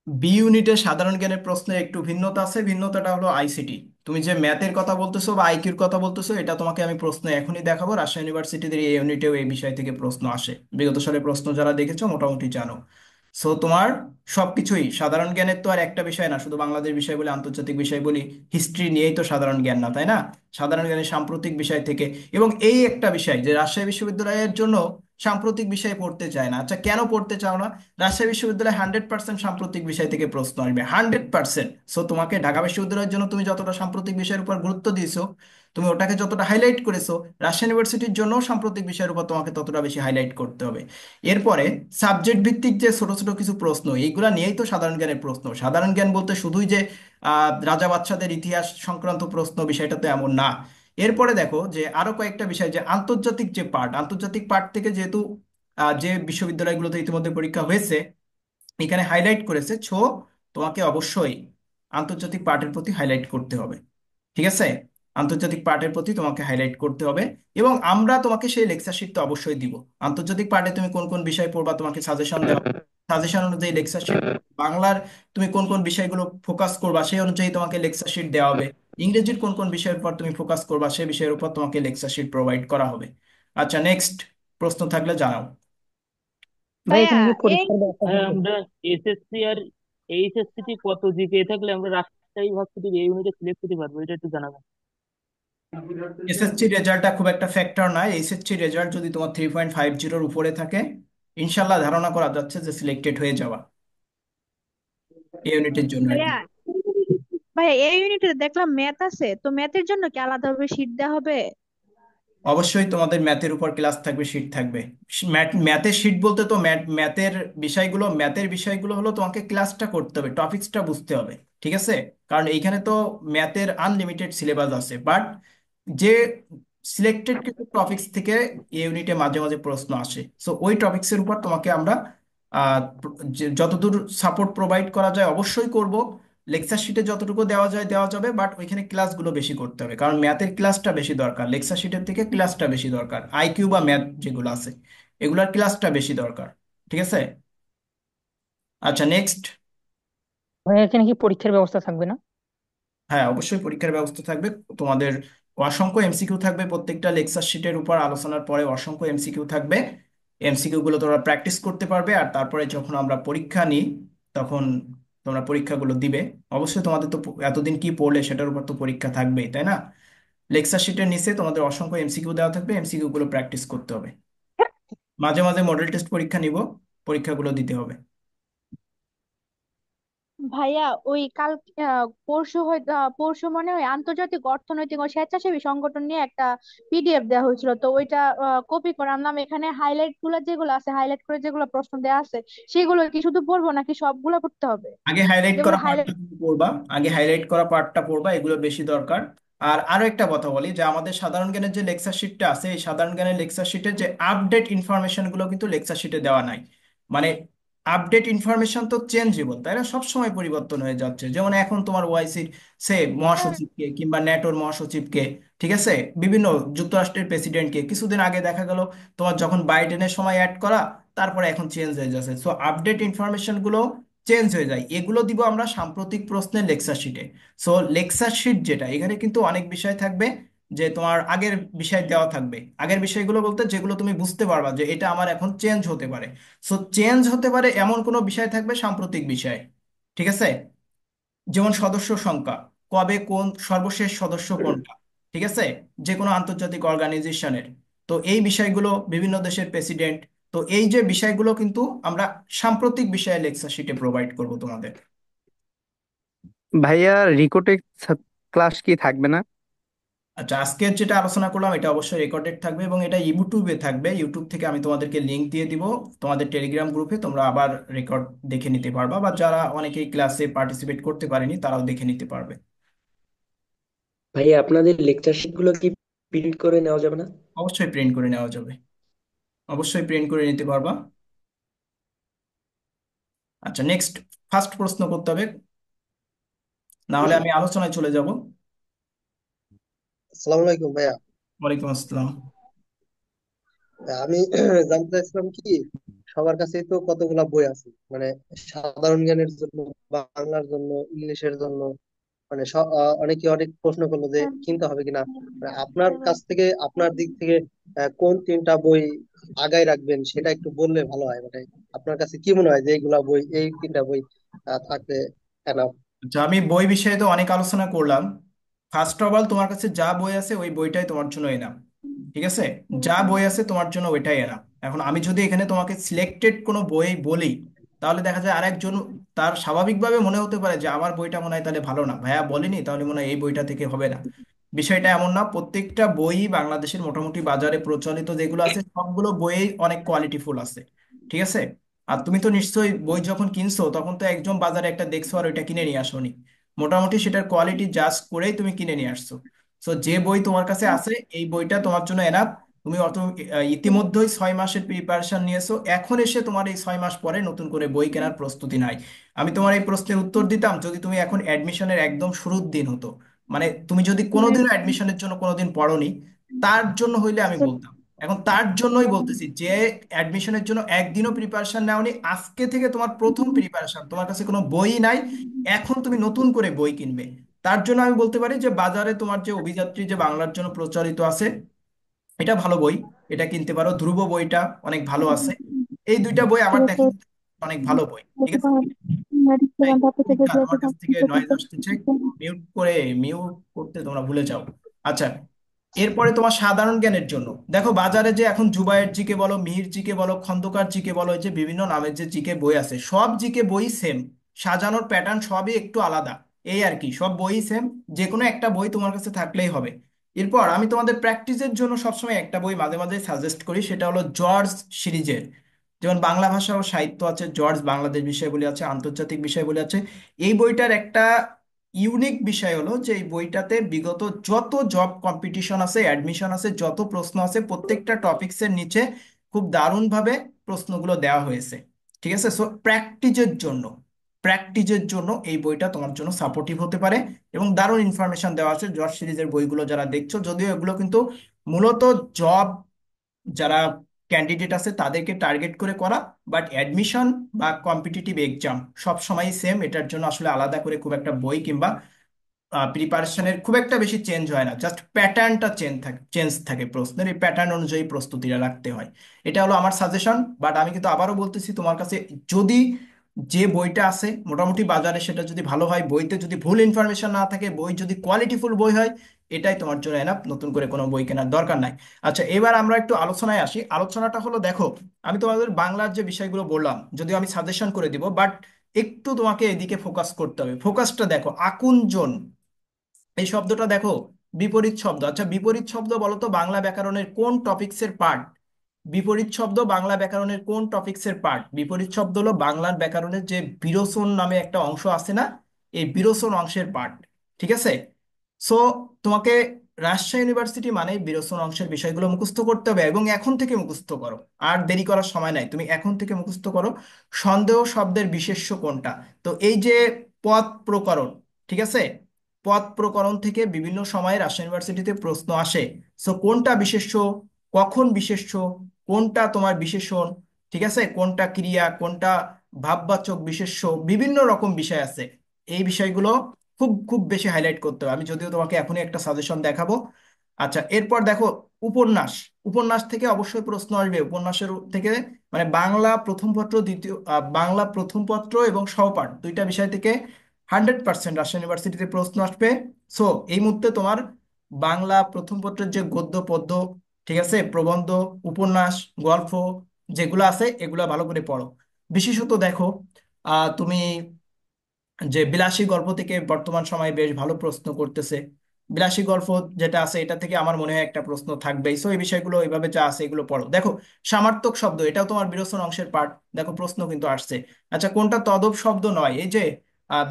বি ইউনিটের সাধারণ জ্ঞানের প্রশ্নে একটু ভিন্নতা আছে, ভিন্নতাটা হলো আইসিটি। তুমি যে ম্যাথের কথা বলতেছো বা আইকিউর কথা বলতেছো, এটা তোমাকে আমি প্রশ্ন এখনই দেখাবো। রাজশাহী ইউনিভার্সিটির এই ইউনিটেও এই বিষয় থেকে প্রশ্ন আসে, বিগত সালে প্রশ্ন যারা দেখেছো মোটামুটি জানো। সো তোমার সবকিছুই সাধারণ জ্ঞানের তো আর একটা বিষয় না, শুধু বাংলাদেশ বিষয় বলি আন্তর্জাতিক বিষয় বলি, হিস্ট্রি নিয়েই তো সাধারণ জ্ঞান না, তাই না? সাধারণ জ্ঞানের সাম্প্রতিক বিষয় থেকে, এবং এই একটা বিষয় যে রাজশাহী বিশ্ববিদ্যালয়ের জন্য সাম্প্রতিক বিষয় পড়তে চায় না। আচ্ছা, কেন পড়তে চাও না? রাজশাহী বিশ্ববিদ্যালয়ে 100% সাম্প্রতিক বিষয় থেকে প্রশ্ন আসবে, 100%। সো তোমাকে ঢাকা বিশ্ববিদ্যালয়ের জন্য তুমি যতটা সাম্প্রতিক বিষয়ের উপর গুরুত্ব দিয়েছো, তুমি ওটাকে যতটা হাইলাইট করেছো, রাজশাহী ইউনিভার্সিটির জন্য সাম্প্রতিক বিষয়ের উপর তোমাকে ততটা বেশি হাইলাইট করতে হবে। এরপরে সাবজেক্ট ভিত্তিক যে ছোট ছোট কিছু প্রশ্ন, এইগুলা নিয়েই তো সাধারণ জ্ঞানের প্রশ্ন। সাধারণ জ্ঞান বলতে শুধুই যে রাজা বাদশাদের ইতিহাস সংক্রান্ত প্রশ্ন, বিষয়টা তো এমন না। এরপরে দেখো যে আরো কয়েকটা বিষয়, যে আন্তর্জাতিক যে পার্ট, আন্তর্জাতিক পার্ট থেকে যেহেতু যে বিশ্ববিদ্যালয়গুলোতে ইতিমধ্যে পরীক্ষা হয়েছে এখানে হাইলাইট করেছে, তোমাকে অবশ্যই আন্তর্জাতিক পার্টের প্রতি হাইলাইট করতে হবে। ঠিক আছে, আন্তর্জাতিক পার্টের প্রতি তোমাকে হাইলাইট করতে হবে। এবং আমরা তোমাকে সেই লেকচার শিট তো অবশ্যই দিব। আন্তর্জাতিক পার্টে তুমি কোন কোন বিষয় পড়বা তোমাকে সাজেশন দেওয়া, সাজেশন অনুযায়ী লেকচার শিট। বাংলার তুমি কোন কোন বিষয়গুলো ফোকাস করবা সেই অনুযায়ী তোমাকে লেকচার শিট দেওয়া হবে। ইংরেজির কোন কোন বিষয়ের উপর তুমি ফোকাস করবা সেই বিষয়ের উপর তোমাকে লেকচার শিট প্রোভাইড করা হবে। আচ্ছা, নেক্সট প্রশ্ন থাকলে জানাও। ভাই ভাইয়া এখানে যে এই পরীক্ষার ব্যাপার ভাই আমরা এসএসসি আর এইচএসসি তে কত জিপিএ থাকলে আমরা রাজশাহী ভার্সিটির এই ইউনিটে সিলেক্ট করতে পারবো, এটা একটু জানাবেন। এসএসসি রেজাল্টটা খুব একটা ফ্যাক্টর নয়। এসএসসি রেজাল্ট যদি তোমার 3.50-র উপরে থাকে, ইনশাল্লাহ ধারণা করা যাচ্ছে যে সিলেক্টেড হয়ে যাওয়া এই ইউনিটের জন্য আর কি। ভাইয়া ভাইয়া এই ইউনিটে দেখলাম ম্যাথ আছে, তো ম্যাথের জন্য কি আলাদাভাবে শীট দেওয়া হবে? অবশ্যই তোমাদের ম্যাথের উপর ক্লাস থাকবে, শিট থাকবে। ম্যাথের শিট বলতে তো ম্যাথের বিষয়গুলো হলো তোমাকে ক্লাসটা করতে হবে, টপিকসটা বুঝতে হবে। ঠিক আছে? কারণ এইখানে তো ম্যাথের আনলিমিটেড সিলেবাস আছে, বাট যে সিলেক্টেড কিছু টপিকস থেকে এই ইউনিটে মাঝে মাঝে প্রশ্ন আসে, সো ওই টপিকসের উপর তোমাকে আমরা যতদূর সাপোর্ট প্রোভাইড করা যায় অবশ্যই করব। লেকচার শিটে যতটুকু দেওয়া যায় দেওয়া যাবে, বাট ওইখানে ক্লাসগুলো বেশি করতে হবে, কারণ ম্যাথের ক্লাসটা বেশি দরকার, লেকচার শিটের থেকে ক্লাসটা বেশি দরকার। আইকিউ বা ম্যাথ যেগুলো আছে এগুলার ক্লাসটা বেশি দরকার। ঠিক আছে? আচ্ছা, নেক্সট। ভাই এখানে কি পরীক্ষার ব্যবস্থা থাকবে না? হ্যাঁ, অবশ্যই পরীক্ষার ব্যবস্থা থাকবে। তোমাদের অসংখ্য এমসিকিউ থাকবে, প্রত্যেকটা লেকচার শিটের উপর আলোচনার পরে অসংখ্য এমসিকিউ থাকবে। এমসিকিউ গুলো তোমরা প্র্যাকটিস করতে পারবে, আর তারপরে যখন আমরা পরীক্ষা নিই তখন তোমরা পরীক্ষাগুলো দিবে। অবশ্যই তোমাদের তো এতদিন কি পড়লে সেটার উপর তো পরীক্ষা থাকবেই, তাই না? লেকচার শিটের নিচে তোমাদের অসংখ্য এমসিকিউ দেওয়া থাকবে, এমসিকিউ গুলো প্র্যাকটিস করতে হবে। মাঝে মাঝে মডেল টেস্ট পরীক্ষা নিব, পরীক্ষাগুলো দিতে হবে। ভাইয়া ওই কাল পরশু হয়তো পরশু মনে হয় আন্তর্জাতিক অর্থনৈতিক ও স্বেচ্ছাসেবী সংগঠন নিয়ে একটা পিডিএফ দেওয়া হয়েছিল, তো ওইটা কপি করে আনলাম। এখানে হাইলাইট গুলো যেগুলো আছে, হাইলাইট করে যেগুলো প্রশ্ন দেওয়া আছে সেগুলো কি শুধু পড়বো নাকি সবগুলো পড়তে হবে? আগে হাইলাইট যেগুলো করা পার্টটা হাইলাইট। তুমি পড়বা, আগে হাইলাইট করা পার্টটা পড়বা, এগুলো বেশি দরকার। আর আরো একটা কথা বলি, যে আমাদের সাধারণ জ্ঞানের যে লেকচার শিটটা আছে, এই সাধারণ জ্ঞানের লেকচার শিটের যে আপডেট ইনফরমেশন গুলো কিন্তু লেকচার শিটে দেওয়া নাই। মানে আপডেট ইনফরমেশন তো চেঞ্জেবল, তাই না? সবসময় পরিবর্তন হয়ে যাচ্ছে। যেমন এখন তোমার ওআইসির সে মহাসচিবকে কিংবা ন্যাটোর মহাসচিবকে, ঠিক আছে, বিভিন্ন যুক্তরাষ্ট্রের প্রেসিডেন্টকে কিছুদিন আগে দেখা গেল তোমার যখন বাইডেনের সময় অ্যাড করা, তারপরে এখন চেঞ্জ হয়ে যাচ্ছে। সো আপডেট ইনফরমেশন গুলো চেঞ্জ হয়ে যায়, এগুলো দিব আমরা সাম্প্রতিক প্রশ্নের লেকচার শিটে। সো লেকচার শিট যেটা, এখানে কিন্তু অনেক বিষয় থাকবে, যে তোমার আগের বিষয় দেওয়া থাকবে। আগের বিষয়গুলো বলতে যেগুলো তুমি বুঝতে পারবা যে এটা আমার এখন চেঞ্জ হতে পারে। সো চেঞ্জ হতে পারে এমন কোনো বিষয় থাকবে সাম্প্রতিক বিষয়। ঠিক আছে? যেমন সদস্য সংখ্যা, কবে কোন সর্বশেষ সদস্য কোনটা, ঠিক আছে, যে কোনো আন্তর্জাতিক অর্গানাইজেশনের। তো এই বিষয়গুলো, বিভিন্ন দেশের প্রেসিডেন্ট, তো এই যে বিষয়গুলো কিন্তু আমরা সাম্প্রতিক বিষয়ে লেকচার শিটে প্রোভাইড করব তোমাদের। ভাইয়া রিকোটেক ক্লাস কি থাকবে না? আচ্ছা, আজকের যেটা আলোচনা করলাম এটা অবশ্যই রেকর্ডেড থাকবে, এবং এটা ইউটিউবে থাকবে। ইউটিউব থেকে আমি তোমাদেরকে লিংক দিয়ে দিব তোমাদের টেলিগ্রাম গ্রুপে, তোমরা আবার রেকর্ড দেখে নিতে পারবা, বা যারা অনেকেই ক্লাসে পার্টিসিপেট করতে পারেনি তারাও দেখে নিতে পারবে। ভাইয়া আপনাদের লেকচার শিট গুলো কি প্রিন্ট করে নেওয়া যাবে না? অবশ্যই প্রিন্ট করে নেওয়া যাবে, অবশ্যই প্রিন্ট করে নিতে পারবা। আচ্ছা, নেক্সট। ফার্স্ট প্রশ্ন করতে হবে, না হলে আমি আলোচনায় চলে যাব। আসসালামু আলাইকুম ভাইয়া। ওয়ালাইকুম আসসালাম। আমি জানতে চাইছিলাম কি, সবার কাছেই তো কতগুলা বই আছে, মানে সাধারণ জ্ঞানের জন্য, বাংলার জন্য, ইংলিশের জন্য, মানে অনেকে অনেক প্রশ্ন করলো যে কিনতে হবে কিনা। মানে আপনার কাছ থেকে, আপনার দিক থেকে কোন তিনটা বই আগায় রাখবেন সেটা একটু বললে ভালো হয়। মানে আপনার কাছে কি মনে হয় যে এইগুলা বই, এই তিনটা বই থাকলে এনাফ? আচ্ছা, আমি বই বিষয়ে তো অনেক আলোচনা করলাম। ফার্স্ট অফ অল, তোমার কাছে যা বই আছে ওই বইটাই তোমার জন্য এনাফ। ঠিক আছে? যা বই আছে তোমার জন্য ওইটাই এনাফ। এখন আমি যদি এখানে তোমাকে সিলেক্টেড কোনো বই বলি, তাহলে দেখা যায় আরেকজন, তার স্বাভাবিকভাবে মনে হতে পারে যে আমার বইটা মনে হয় তাহলে ভালো না, ভাইয়া বলেনি তাহলে মনে হয় এই বইটা থেকে হবে না। বিষয়টা এমন না, প্রত্যেকটা বই বাংলাদেশের মোটামুটি বাজারে প্রচলিত যেগুলো আছে সবগুলো বইই অনেক কোয়ালিটিফুল আছে। ঠিক আছে? আর তুমি তো নিশ্চয়ই বই যখন কিনছো তখন তো একদম বাজারে একটা দেখছো আর ওইটা কিনে নিয়ে আসোনি, মোটামুটি সেটার কোয়ালিটি জাজ করেই তুমি কিনে নিয়ে আসছো। সো যে বই তোমার কাছে আছে এই বইটা তোমার জন্য এনাফ। তুমি অত ইতিমধ্যেই 6 মাসের প্রিপারেশন নিয়েছো, এখন এসে তোমার এই 6 মাস পরে নতুন করে বই কেনার প্রস্তুতি নাই। আমি তোমার এই প্রশ্নের উত্তর দিতাম যদি তুমি এখন অ্যাডমিশনের একদম শুরুর দিন হতো, মানে তুমি যদি কোনোদিনও অ্যাডমিশনের জন্য কোনোদিন পড়োনি, তার জন্য হইলে আমি বলতাম। এখন তার জন্যই বলতেছি যে অ্যাডমিশনের জন্য একদিনও প্রিপারেশন নাওনি, আজকে থেকে তোমার প্রথম প্রিপারেশন, তোমার কাছে কোনো বই নাই, এখন তুমি নতুন করে বই কিনবে। তার জন্য আমি বলতে পারি যে বাজারে তোমার যে অভিযাত্রী যে বাংলার জন্য প্রচলিত আছে, এটা ভালো বই, এটা কিনতে পারো। ধ্রুব বইটা অনেক ভালো আছে। এই দুইটা বই আমার দেখা অনেক ভালো বই। ঠিক আছে? এই পরীক্ষা তোমার কাছ থেকে নয়েজ আসতেছে, মিউট করতে তোমরা ভুলে যাও। আচ্ছা, এরপরে তোমার সাধারণ জ্ঞানের জন্য দেখো বাজারে যে এখন জুবায়ের জিকে বলো, মিহির জিকে বলো, খন্দকার জিকে বলো, এই যে বিভিন্ন নামের যে জিকে বই আছে, সব জিকে বই সেম, সাজানোর প্যাটার্ন সবই একটু আলাদা। এই আর কি, সব বই সেম, যে কোনো একটা বই তোমার কাছে থাকলেই হবে। এরপর আমি তোমাদের প্র্যাকটিসের জন্য সবসময় একটা বই মাঝে মাঝে সাজেস্ট করি, সেটা হলো জর্জ সিরিজের। যেমন বাংলা ভাষা ও সাহিত্য আছে, জর্জ বাংলাদেশ বিষয়গুলি আছে, আন্তর্জাতিক বিষয়গুলি আছে। এই বইটার একটা ইউনিক বিষয় হলো যে এই বইটাতে বিগত যত জব কম্পিটিশন আছে, অ্যাডমিশন আছে, যত প্রশ্ন আছে, প্রত্যেকটা টপিক্সের নিচে খুব দারুণভাবে প্রশ্নগুলো দেওয়া হয়েছে। ঠিক আছে, সো প্র্যাকটিসের জন্য এই বইটা তোমার জন্য সাপোর্টিভ হতে পারে। এবং দারুণ ইনফরমেশন দেওয়া আছে জর্জ সিরিজের বইগুলো যারা দেখছো, যদিও এগুলো কিন্তু মূলত জব যারা ক্যান্ডিডেট আছে তাদেরকে টার্গেট করে করা, বাট অ্যাডমিশন বা কম্পিটিটিভ এক্সাম সব সময় সেম, এটার জন্য আসলে আলাদা করে খুব একটা বই কিংবা প্রিপারেশনের খুব একটা বেশি চেঞ্জ হয় না, জাস্ট প্যাটার্নটা চেঞ্জ থাকে প্রশ্নের, এই প্যাটার্ন অনুযায়ী প্রস্তুতিটা রাখতে হয়। এটা হলো আমার সাজেশন। বাট আমি কিন্তু আবারও বলতেছি তোমার কাছে, যদি যে বইটা আছে মোটামুটি বাজারে সেটা যদি ভালো হয়, বইতে যদি ভুল ইনফরমেশন না থাকে, বই যদি কোয়ালিটিফুল বই হয়, এটাই তোমার জন্য এনাফ, নতুন করে কোনো বই কেনার দরকার নাই। আচ্ছা, এবার আমরা একটু আলোচনায় আসি। আলোচনাটা হলো, দেখো আমি তোমাদের বাংলার যে বিষয়গুলো বললাম, যদিও আমি সাজেশন করে দিব, বাট একটু তোমাকে এদিকে ফোকাস করতে হবে। ফোকাসটা দেখো, আকুঞ্চন এই শব্দটা দেখো, বিপরীত শব্দ। আচ্ছা, বিপরীত শব্দ বলো তো বাংলা ব্যাকরণের কোন টপিক্সের পার্ট? বিপরীত শব্দ বাংলা ব্যাকরণের কোন টপিক্সের পার্ট? বিপরীত শব্দ হলো বাংলার ব্যাকরণের যে বিরোচন নামে একটা অংশ আছে না, এই বিরোচন অংশের পার্ট। ঠিক আছে, সো তোমাকে রাজশাহী ইউনিভার্সিটি মানে বিরোচন অংশের বিষয়গুলো মুখস্থ করতে হবে, এবং এখন থেকে মুখস্থ করো। আর দেরি করার সময় নাই, তুমি এখন থেকে মুখস্থ করো। সন্দেহ শব্দের বিশেষ্য কোনটা? তো এই যে পদ প্রকরণ, ঠিক আছে, পদ প্রকরণ থেকে বিভিন্ন সময়ে রাজশাহী ইউনিভার্সিটিতে প্রশ্ন আসে। সো কোনটা বিশেষ্য, কখন বিশেষ্য, কোনটা তোমার বিশেষণ, ঠিক আছে, কোনটা ক্রিয়া, কোনটা ভাববাচক বিশেষ্য, বিভিন্ন রকম বিষয় আছে। এই বিষয়গুলো খুব খুব বেশি হাইলাইট করতে হবে। আমি যদিও তোমাকে এখনই একটা সাজেশন দেখাবো। আচ্ছা, এরপর দেখো উপন্যাস। উপন্যাস থেকে অবশ্যই প্রশ্ন আসবে, উপন্যাসের থেকে মানে বাংলা প্রথম পত্র, বাংলা প্রথম পত্র এবং সহপাঠ দুইটা বিষয় থেকে 100% রাজশাহী ইউনিভার্সিটিতে প্রশ্ন আসবে। সো এই মুহূর্তে তোমার বাংলা প্রথম পত্রের যে গদ্য পদ্য, ঠিক আছে, প্রবন্ধ, উপন্যাস, গল্প যেগুলো আছে এগুলো ভালো করে পড়ো। বিশেষত দেখো তুমি যে বিলাসী গল্প থেকে বর্তমান সময়ে বেশ ভালো প্রশ্ন করতেছে। বিলাসী গল্প যেটা আছে এটা থেকে আমার মনে হয় একটা প্রশ্ন থাকবেই। সো এই বিষয়গুলো এইভাবে যা আছে এগুলো পড়ো। দেখো সমার্থক শব্দ, এটাও তোমার বিরোচন অংশের পার্ট, দেখো প্রশ্ন কিন্তু আসছে। আচ্ছা, কোনটা তদব শব্দ নয়? এই যে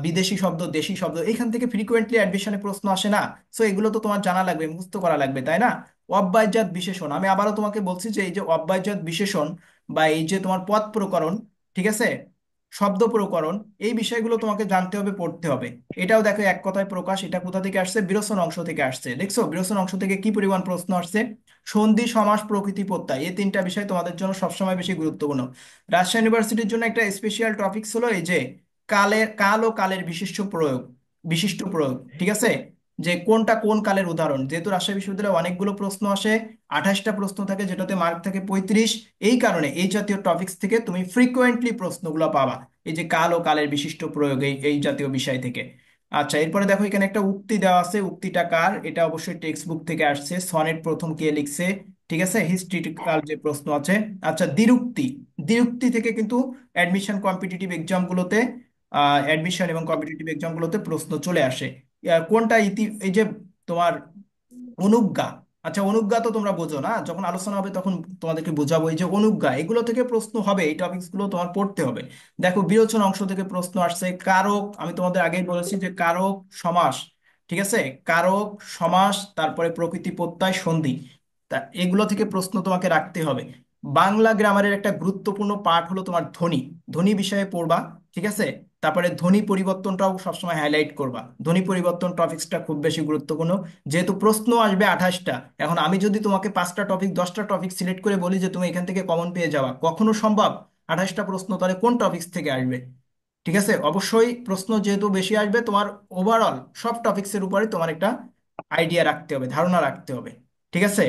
বিদেশি শব্দ, দেশি শব্দ, এখান থেকে ফ্রিকুয়েন্টলি অ্যাডমিশনে প্রশ্ন আসে না? সো এগুলো তো তোমার জানা লাগবে, মুখস্থ করা লাগবে, তাই না? অব্যয়জাত বিশেষণ, আমি আবারও তোমাকে বলছি যে এই যে অব্যয়জাত বিশেষণ বা এই যে তোমার পদ প্রকরণ, ঠিক আছে, শব্দ প্রকরণ, এই বিষয়গুলো তোমাকে জানতে হবে, পড়তে হবে। এটাও দেখো এক কথায় প্রকাশ, এটা কোথা থেকে আসছে? বিরোচন অংশ থেকে আসছে। দেখছো বিরোচন অংশ থেকে কি পরিমাণ প্রশ্ন আসছে। সন্ধি, সমাস, প্রকৃতি, প্রত্যয়, এই তিনটা বিষয় তোমাদের জন্য সবসময় বেশি গুরুত্বপূর্ণ। রাজশাহী ইউনিভার্সিটির জন্য একটা স্পেশাল টপিকস হলো এই যে কাল ও কালের বিশিষ্ট প্রয়োগ, ঠিক আছে, যে কোনটা কোন কালের উদাহরণ। যেহেতু রাজশাহী বিশ্ববিদ্যালয়ে অনেকগুলো প্রশ্ন আসে, 28টা প্রশ্ন থাকে, যেটাতে মার্ক থাকে 35, এই কারণে এই জাতীয় টপিকস থেকে তুমি ফ্রিকোয়েন্টলি প্রশ্নগুলো পাবা, এই যে কাল ও কালের বিশিষ্ট প্রয়োগ, এই জাতীয় বিষয় থেকে। আচ্ছা, এরপরে দেখো এখানে একটা উক্তি দেওয়া আছে, উক্তিটা কার? এটা অবশ্যই টেক্সট বুক থেকে আসছে। সনেট প্রথম কে লিখছে? ঠিক আছে, হিস্ট্রিক্যাল যে প্রশ্ন আছে। আচ্ছা, দ্বিরুক্তি, দ্বিরুক্তি থেকে কিন্তু অ্যাডমিশন কম্পিটিটিভ এক্সামগুলোতে অ্যাডমিশন এবং কম্পিটিটিভ এক্সামগুলোতে প্রশ্ন চলে আসে। কোনটা এই যে তোমার অনুজ্ঞা। আচ্ছা, অনুজ্ঞা তো তোমরা বোঝো না, যখন আলোচনা হবে তখন তোমাদেরকে বোঝাবো। এই যে অনুজ্ঞা, এগুলো থেকে প্রশ্ন হবে, এই টপিকস গুলো তোমার পড়তে হবে। দেখো বিরোচন অংশ থেকে প্রশ্ন আসছে। কারক, আমি তোমাদের আগেই বলেছি যে কারক সমাস, ঠিক আছে, কারক সমাস, তারপরে প্রকৃতি, প্রত্যয়, সন্ধি, তা এগুলো থেকে প্রশ্ন তোমাকে রাখতে হবে। বাংলা গ্রামারের একটা গুরুত্বপূর্ণ পার্ট হলো তোমার ধ্বনি, ধ্বনি বিষয়ে পড়বা, ঠিক আছে। তারপরে ধ্বনি পরিবর্তনটাও সবসময় হাইলাইট করবা, ধ্বনি পরিবর্তন টপিক্সটা খুব বেশি গুরুত্বপূর্ণ। যেহেতু প্রশ্ন আসবে 28টা, এখন আমি যদি তোমাকে 5টা টপিক 10টা টপিক সিলেক্ট করে বলি যে তুমি এখান থেকে কমন পেয়ে যাওয়া, কখনো সম্ভব? 28টা প্রশ্ন তাহলে কোন টপিক্স থেকে আসবে? ঠিক আছে, অবশ্যই প্রশ্ন যেহেতু বেশি আসবে, তোমার ওভারঅল সব টপিক্সের উপরে তোমার একটা আইডিয়া রাখতে হবে, ধারণা রাখতে হবে। ঠিক আছে,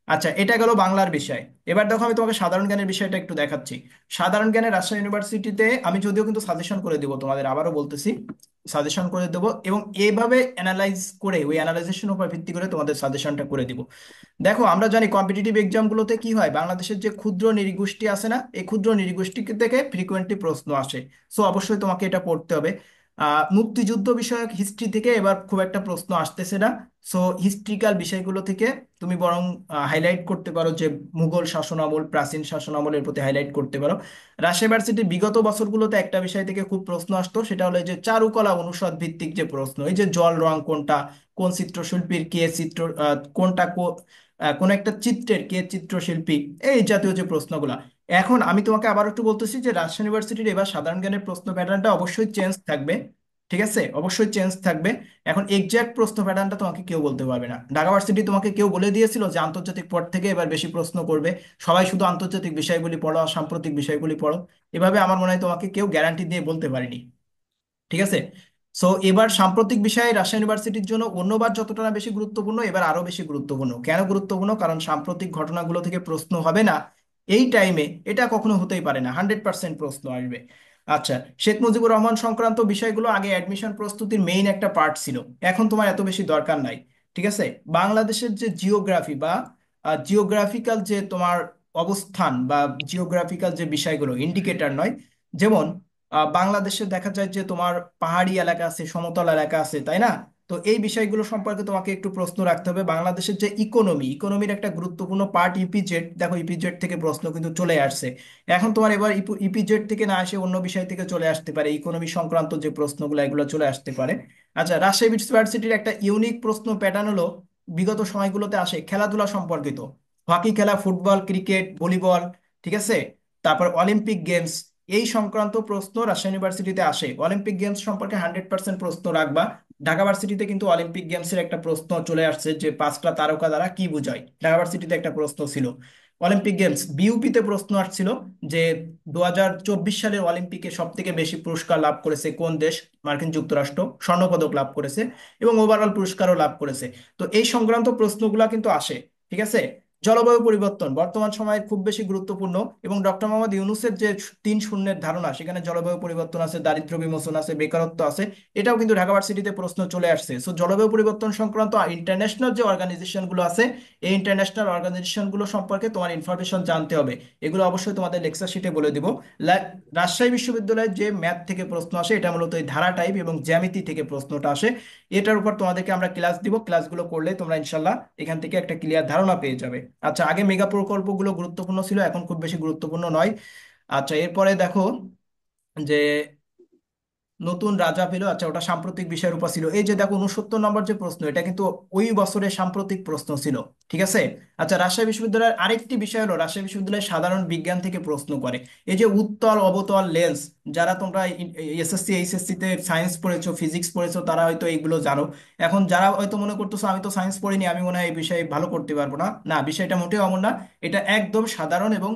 আচ্ছা, এটা গেল বাংলার বিষয়। এবার দেখো আমি তোমাকে সাধারণ জ্ঞানের বিষয়টা একটু দেখাচ্ছি। সাধারণ জ্ঞানে রাজশাহী ইউনিভার্সিটিতে আমি যদিও কিন্তু সাজেশন করে দিব তোমাদের, আবারও বলতেছি সাজেশন করে দেবো, এবং এইভাবে অ্যানালাইজ করে ওই অ্যানালাইজেশনের উপর ভিত্তি করে তোমাদের সাজেশনটা করে দিব। দেখো আমরা জানি কম্পিটিটিভ এক্সামগুলোতে কি হয়, বাংলাদেশের যে ক্ষুদ্র নৃগোষ্ঠী আছে না, এই ক্ষুদ্র নৃগোষ্ঠী থেকে ফ্রিকোয়েন্টলি প্রশ্ন আসে। সো অবশ্যই তোমাকে এটা পড়তে হবে। মুক্তিযুদ্ধ বিষয়ক হিস্ট্রি থেকে এবার খুব একটা প্রশ্ন আসতেছে না। সো হিস্ট্রিক্যাল বিষয়গুলো থেকে তুমি বরং হাইলাইট করতে পারো যে মুঘল শাসনামল, প্রাচীন শাসনামলের প্রতি হাইলাইট করতে পারো। রাজশাহী ভার্সিটির বিগত বছরগুলোতে একটা বিষয় থেকে খুব প্রশ্ন আসতো, সেটা হলো এই যে চারুকলা অনুষদ ভিত্তিক যে প্রশ্ন, এই যে জল রং কোনটা, কোন চিত্রশিল্পীর কে চিত্র, কোনটা কোন একটা চিত্রের কে চিত্রশিল্পী, এই জাতীয় যে প্রশ্নগুলা। এখন আমি তোমাকে আবার একটু বলতেছি যে রাজশাহী ইউনিভার্সিটির এবার সাধারণ জ্ঞানের প্রশ্ন প্যাটার্নটা অবশ্যই চেঞ্জ থাকবে। ঠিক আছে, অবশ্যই চেঞ্জ থাকবে। এখন এক্সাক্ট প্রশ্ন প্যাটার্নটা তোমাকে কেউ বলতে পারবে না। ঢাকা ভার্সিটি তোমাকে কেউ বলে দিয়েছিল যে আন্তর্জাতিক পর থেকে এবার বেশি প্রশ্ন করবে, সবাই শুধু আন্তর্জাতিক বিষয়গুলি পড়ো আর সাম্প্রতিক বিষয়গুলি পড়ো, এভাবে আমার মনে হয় তোমাকে কেউ গ্যারান্টি দিয়ে বলতে পারেনি। ঠিক আছে। সো এবার সাম্প্রতিক বিষয়ে রাজশাহী ইউনিভার্সিটির জন্য অন্যবার যতটা না বেশি গুরুত্বপূর্ণ, এবার আরো বেশি গুরুত্বপূর্ণ। কেন গুরুত্বপূর্ণ? কারণ সাম্প্রতিক ঘটনাগুলো থেকে প্রশ্ন হবে না এই টাইমে, এটা কখনো হতেই পারে না, 100% প্রশ্ন আসবে। আচ্ছা, শেখ মুজিবুর রহমান সংক্রান্ত বিষয়গুলো আগে অ্যাডমিশন প্রস্তুতির মেইন একটা পার্ট ছিল, এখন তোমার এত বেশি দরকার নাই। ঠিক আছে। বাংলাদেশের যে জিওগ্রাফি বা জিওগ্রাফিক্যাল যে তোমার অবস্থান বা জিওগ্রাফিক্যাল যে বিষয়গুলো ইন্ডিকেটর নয়, যেমন বাংলাদেশে দেখা যায় যে তোমার পাহাড়ি এলাকা আছে, সমতল এলাকা আছে, তাই না? তো এই বিষয়গুলো সম্পর্কে তোমাকে একটু প্রশ্ন রাখতে হবে। বাংলাদেশের যে ইকোনমির একটা গুরুত্বপূর্ণ পার্ট ইপিজেড, দেখো ইপিজেড থেকে প্রশ্ন কিন্তু চলে আসছে। এখন তোমার এবার ইপিজেড থেকে না আসে অন্য বিষয় থেকে চলে আসতে পারে, ইকোনমি সংক্রান্ত যে প্রশ্নগুলো এগুলো চলে আসতে পারে। আচ্ছা, রাজশাহী ইউনিভার্সিটির একটা ইউনিক প্রশ্ন প্যাটার্ন হলো বিগত সময়গুলোতে আসে খেলাধুলা সম্পর্কিত, হকি খেলা, ফুটবল, ক্রিকেট, ভলিবল, ঠিক আছে, তারপর অলিম্পিক গেমস, এই সংক্রান্ত প্রশ্ন রাজশাহী ইউনিভার্সিটিতে আসে। অলিম্পিক গেমস সম্পর্কে 100% প্রশ্ন রাখবা। ঢাকা ভার্সিটিতে কিন্তু অলিম্পিক গেমসের একটা প্রশ্ন চলে আসছে যে পাঁচটা তারকা দ্বারা কি বোঝায়, ঢাকা ভার্সিটিতে একটা প্রশ্ন ছিল। অলিম্পিক গেমস বিউপিতে প্রশ্ন আসছিল যে 2024 সালের অলিম্পিকে সব থেকে বেশি পুরস্কার লাভ করেছে কোন দেশ, মার্কিন যুক্তরাষ্ট্র স্বর্ণপদক লাভ করেছে এবং ওভারঅল পুরস্কারও লাভ করেছে। তো এই সংক্রান্ত প্রশ্নগুলা কিন্তু আসে। ঠিক আছে। জলবায়ু পরিবর্তন বর্তমান সময়ে খুব বেশি গুরুত্বপূর্ণ, এবং ডক্টর মোহাম্মদ ইউনূসের যে 3 শূন্যের ধারণা, সেখানে জলবায়ু পরিবর্তন আছে, দারিদ্র্য বিমোচন আছে, বেকারত্ব আছে, এটাও কিন্তু ঢাকা ভার্সিটিতে প্রশ্ন চলে আসছে। সো জলবায়ু পরিবর্তন সংক্রান্ত ইন্টারন্যাশনাল যে অর্গানাইজেশন গুলো আছে, এই ইন্টারন্যাশনাল অর্গানাইজেশন গুলো সম্পর্কে তোমার ইনফরমেশন জানতে হবে। এগুলো অবশ্যই তোমাদের লেকচার শিটে বলে দিব। রাজশাহী বিশ্ববিদ্যালয়ের যে ম্যাথ থেকে প্রশ্ন আসে, এটা মূলত এই ধারা টাইপ এবং জ্যামিতি থেকে প্রশ্নটা আসে। এটার উপর তোমাদেরকে আমরা ক্লাস দিব, ক্লাসগুলো করলে তোমরা ইনশাল্লাহ এখান থেকে একটা ক্লিয়ার ধারণা পেয়ে যাবে। আচ্ছা, আগে মেগা প্রকল্পগুলো গুরুত্বপূর্ণ ছিল, এখন খুব বেশি গুরুত্বপূর্ণ নয়। আচ্ছা, এরপরে দেখো যে নতুন রাজা পেল, আচ্ছা ওটা সাম্প্রতিক বিষয়ের উপর ছিল। এই যে দেখো 69 নম্বর যে প্রশ্ন, এটা কিন্তু ওই বছরের সাম্প্রতিক প্রশ্ন ছিল। ঠিক আছে। আচ্ছা, রাজশাহী বিশ্ববিদ্যালয়ের আরেকটি বিষয় হলো রাজশাহী বিশ্ববিদ্যালয় সাধারণ বিজ্ঞান থেকে প্রশ্ন করে। এই যে উত্তল অবতল লেন্স, যারা তোমরা এসএসসি এইচএসসি তে সায়েন্স পড়েছো, ফিজিক্স পড়েছো, তারা হয়তো এইগুলো জানো। এখন যারা হয়তো মনে করতেছো আমি তো সায়েন্স পড়িনি, আমি মনে হয় এই বিষয়ে ভালো করতে পারবো না, না, বিষয়টা মোটেও এমন না। এটা একদম সাধারণ এবং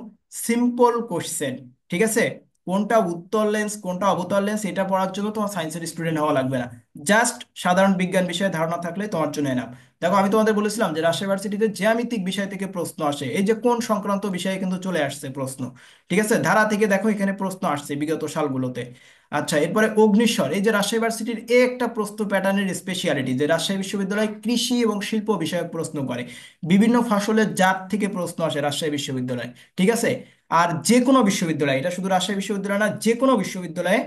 সিম্পল কোশ্চেন। ঠিক আছে। কোনটা উত্তল লেন্স কোনটা অবতল লেন্স এটা পড়ার জন্য তোমার সায়েন্সের স্টুডেন্ট হওয়া লাগবে না, জাস্ট সাধারণ বিজ্ঞান বিষয়ে ধারণা থাকলে তোমার জন্য এনাফ। দেখো আমি তোমাদের বলেছিলাম যে রাজশাহী ভার্সিটিতে জ্যামিতিক বিষয় থেকে প্রশ্ন আসে, এই যে কোন সংক্রান্ত বিষয়ে কিন্তু চলে আসছে প্রশ্ন। ঠিক আছে, ধারা থেকে দেখো এখানে প্রশ্ন আসছে বিগত সালগুলোতে। আচ্ছা, এরপরে অগ্নিস্বর, এই যে রাজশাহী ভার্সিটির একটা প্রশ্ন প্যাটার্নের স্পেশালিটি যে রাজশাহী বিশ্ববিদ্যালয় কৃষি এবং শিল্প বিষয়ক প্রশ্ন করে, বিভিন্ন ফসলের জাত থেকে প্রশ্ন আসে রাজশাহী বিশ্ববিদ্যালয়। ঠিক আছে। আর যে কোনো বিশ্ববিদ্যালয়, এটা শুধু রাজশাহী বিশ্ববিদ্যালয় না, যে কোনো বিশ্ববিদ্যালয়ে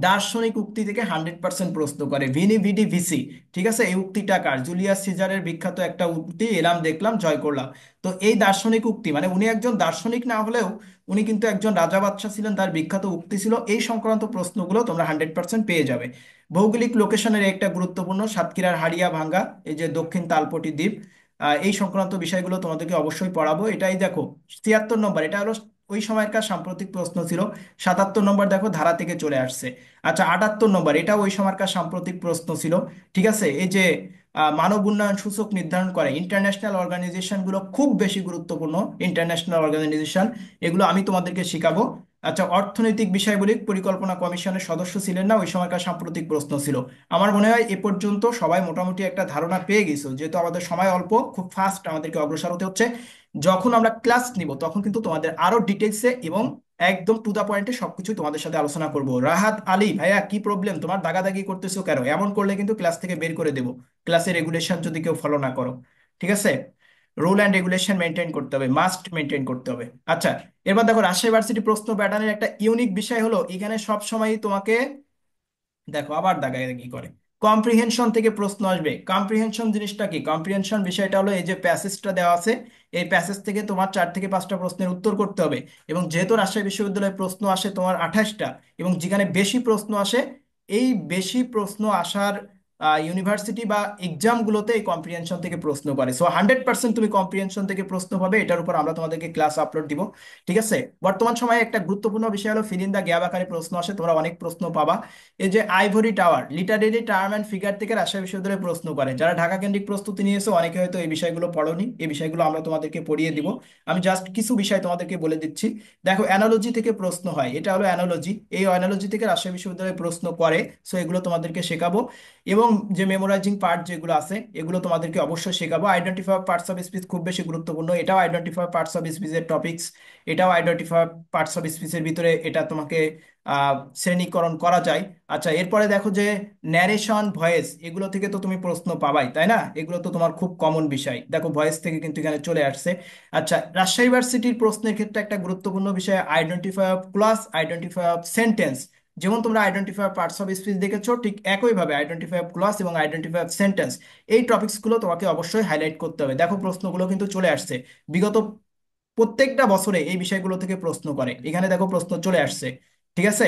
দার্শনিক উক্তি থেকে 100% প্রশ্ন করে, ভিনি ভিডি ভিসি। ঠিক আছে, এই উক্তিটা কার? জুলিয়াস সিজারের বিখ্যাত একটা উক্তি, এলাম দেখলাম জয় করলাম। তো এই দার্শনিক উক্তি মানে উনি একজন দার্শনিক না হলেও উনি কিন্তু একজন রাজা বাদশাহ ছিলেন, তার বিখ্যাত উক্তি ছিল। এই সংক্রান্ত প্রশ্নগুলো তোমরা 100% পেয়ে যাবে। ভৌগোলিক লোকেশনের একটা গুরুত্বপূর্ণ সাতক্ষীরার হাড়িয়া ভাঙ্গা, এই যে দক্ষিণ তালপটি দ্বীপ, এই সংক্রান্ত বিষয়গুলো তোমাদেরকে অবশ্যই পড়াবো। এটাই দেখো 76 নম্বর, এটা হলো ওই সময়কার সাম্প্রতিক প্রশ্ন ছিল। 77 নম্বর দেখো ধারা থেকে চলে আসছে। আচ্ছা, 78 নম্বর, এটা ওই সময়কার সাম্প্রতিক প্রশ্ন ছিল। ঠিক আছে। এই যে মানব উন্নয়ন সূচক নির্ধারণ করে ইন্টারন্যাশনাল অর্গানাইজেশন গুলো খুব বেশি গুরুত্বপূর্ণ, ইন্টারন্যাশনাল অর্গানাইজেশন, এগুলো আমি তোমাদেরকে শিখাবো। আচ্ছা, অর্থনৈতিক বিষয়গুলি পরিকল্পনা কমিশনের সদস্য ছিলেন না, ওই সময়কার সাম্প্রতিক প্রশ্ন ছিল। আমার মনে হয় এ পর্যন্ত সবাই মোটামুটি একটা ধারণা পেয়ে গেছো, যেহেতু আমাদের সময় অল্প, খুব ফাস্ট আমাদেরকে অগ্রসর হতে হচ্ছে। যখন আমরা ক্লাস নিব তখন কিন্তু তোমাদের আরো ডিটেলসে এবং একদম টু দা পয়েন্টে সবকিছু তোমাদের সাথে আলোচনা করব। রাহাত আলী ভাইয়া, কি প্রবলেম তোমার? দাগাদাগি করতেছো কেন? এমন করলে কিন্তু ক্লাস থেকে বের করে দেবো, ক্লাসের রেগুলেশন যদি কেউ ফলো না করো। ঠিক আছে। রুল অ্যান্ড রেগুলেশন মেনটেন করতে হবে, মাস্ট মেনটেন করতে হবে। আচ্ছা, এবার দেখো রাজশাহী ভার্সিটি প্রশ্ন প্যাটার্নের একটা ইউনিক বিষয় হলো এখানে সব সময় তোমাকে দেখো আবার দাগায় কি করে। কম্প্রিহেনশন থেকে প্রশ্ন আসবে। কম্প্রিহেনশন জিনিসটা কি? কম্প্রিহেনশন বিষয়টা হলো এই যে প্যাসেজটা দেওয়া আছে, এই প্যাসেজ থেকে তোমার 4 থেকে 5টা প্রশ্নের উত্তর করতে হবে। এবং যেহেতু রাজশাহী বিশ্ববিদ্যালয়ে প্রশ্ন আসে তোমার 28টা, এবং যেখানে বেশি প্রশ্ন আসে, এই বেশি প্রশ্ন আসার ইউনিভার্সিটি বা এক্সামগুলোতে এই কম্প্রিহেনশন থেকে প্রশ্ন করে। সো 100% তুমি কম্প্রিহেনশন থেকে প্রশ্ন পাবে, এটার উপর আমরা তোমাদেরকে ক্লাস আপলোড দিব। ঠিক আছে, বর্তমান সময়ে একটা গুরুত্বপূর্ণ বিষয় হলো ফিল ইন দ্য গ্যাপ আকারে প্রশ্ন আসে, তোমরা অনেক প্রশ্ন পাবা। এই যে ivory tower, literary term and figure থেকে রাজশাহী বিশ্ববিদ্যালয়ে প্রশ্ন করে। যারা ঢাকা কেন্দ্রিক প্রস্তুতি নিয়েছো অনেকে হয়তো এই বিষয়গুলো পড়োনি, এই বিষয়গুলো আমরা তোমাদেরকে পড়িয়ে দিব। আমি জাস্ট কিছু বিষয় তোমাদেরকে বলে দিচ্ছি। দেখো অ্যানালজি থেকে প্রশ্ন হয়, এটা হলো অ্যানালজি, এই অ্যানালজি থেকে রাজশাহী বিশ্ববিদ্যালয়ে প্রশ্ন করে। সো এগুলো তোমাদেরকে শেখাবো। এবং যে মেমোরাইজিং পার্ট যেগুলো আছে এগুলো তোমাদেরকে অবশ্যই শেখাবো। আইডেন্টিফাই পার্টস অফ স্পিচ খুব বেশি গুরুত্বপূর্ণ, এটাও আইডেন্টিফাই পার্টস অফ স্পিচের টপিকস, এটাও আইডেন্টিফাই পার্টস অফ স্পিচের ভিতরে এটা তোমাকে শ্রেণীকরণ করা যায়। আচ্ছা, এরপরে দেখো যে ন্যারেশন, ভয়েস, এগুলো থেকে তো তুমি প্রশ্ন পাবাই, তাই না? এগুলো তো তোমার খুব কমন বিষয়। দেখো ভয়েস থেকে কিন্তু এখানে চলে আসছে। আচ্ছা, রাজশাহী ইউনিভার্সিটির প্রশ্নের ক্ষেত্রে একটা গুরুত্বপূর্ণ বিষয় identify of class, identify of sentence. যেমন তোমরা আইডেন্টিফাই পার্টস অফ স্পিচ দেখেছো, ঠিক একইভাবে আইডেন্টিফাই অফ ক্লাস এবং আইডেন্টিফাই অফ সেন্টেন্স, এই টপিকসগুলো তোমাকে অবশ্যই হাইলাইট করতে হবে। দেখো প্রশ্নগুলো কিন্তু চলে আসছে বিগত প্রত্যেকটা বছরে এই বিষয়গুলো থেকে প্রশ্ন করে, এখানে দেখো প্রশ্ন চলে আসছে। ঠিক আছে।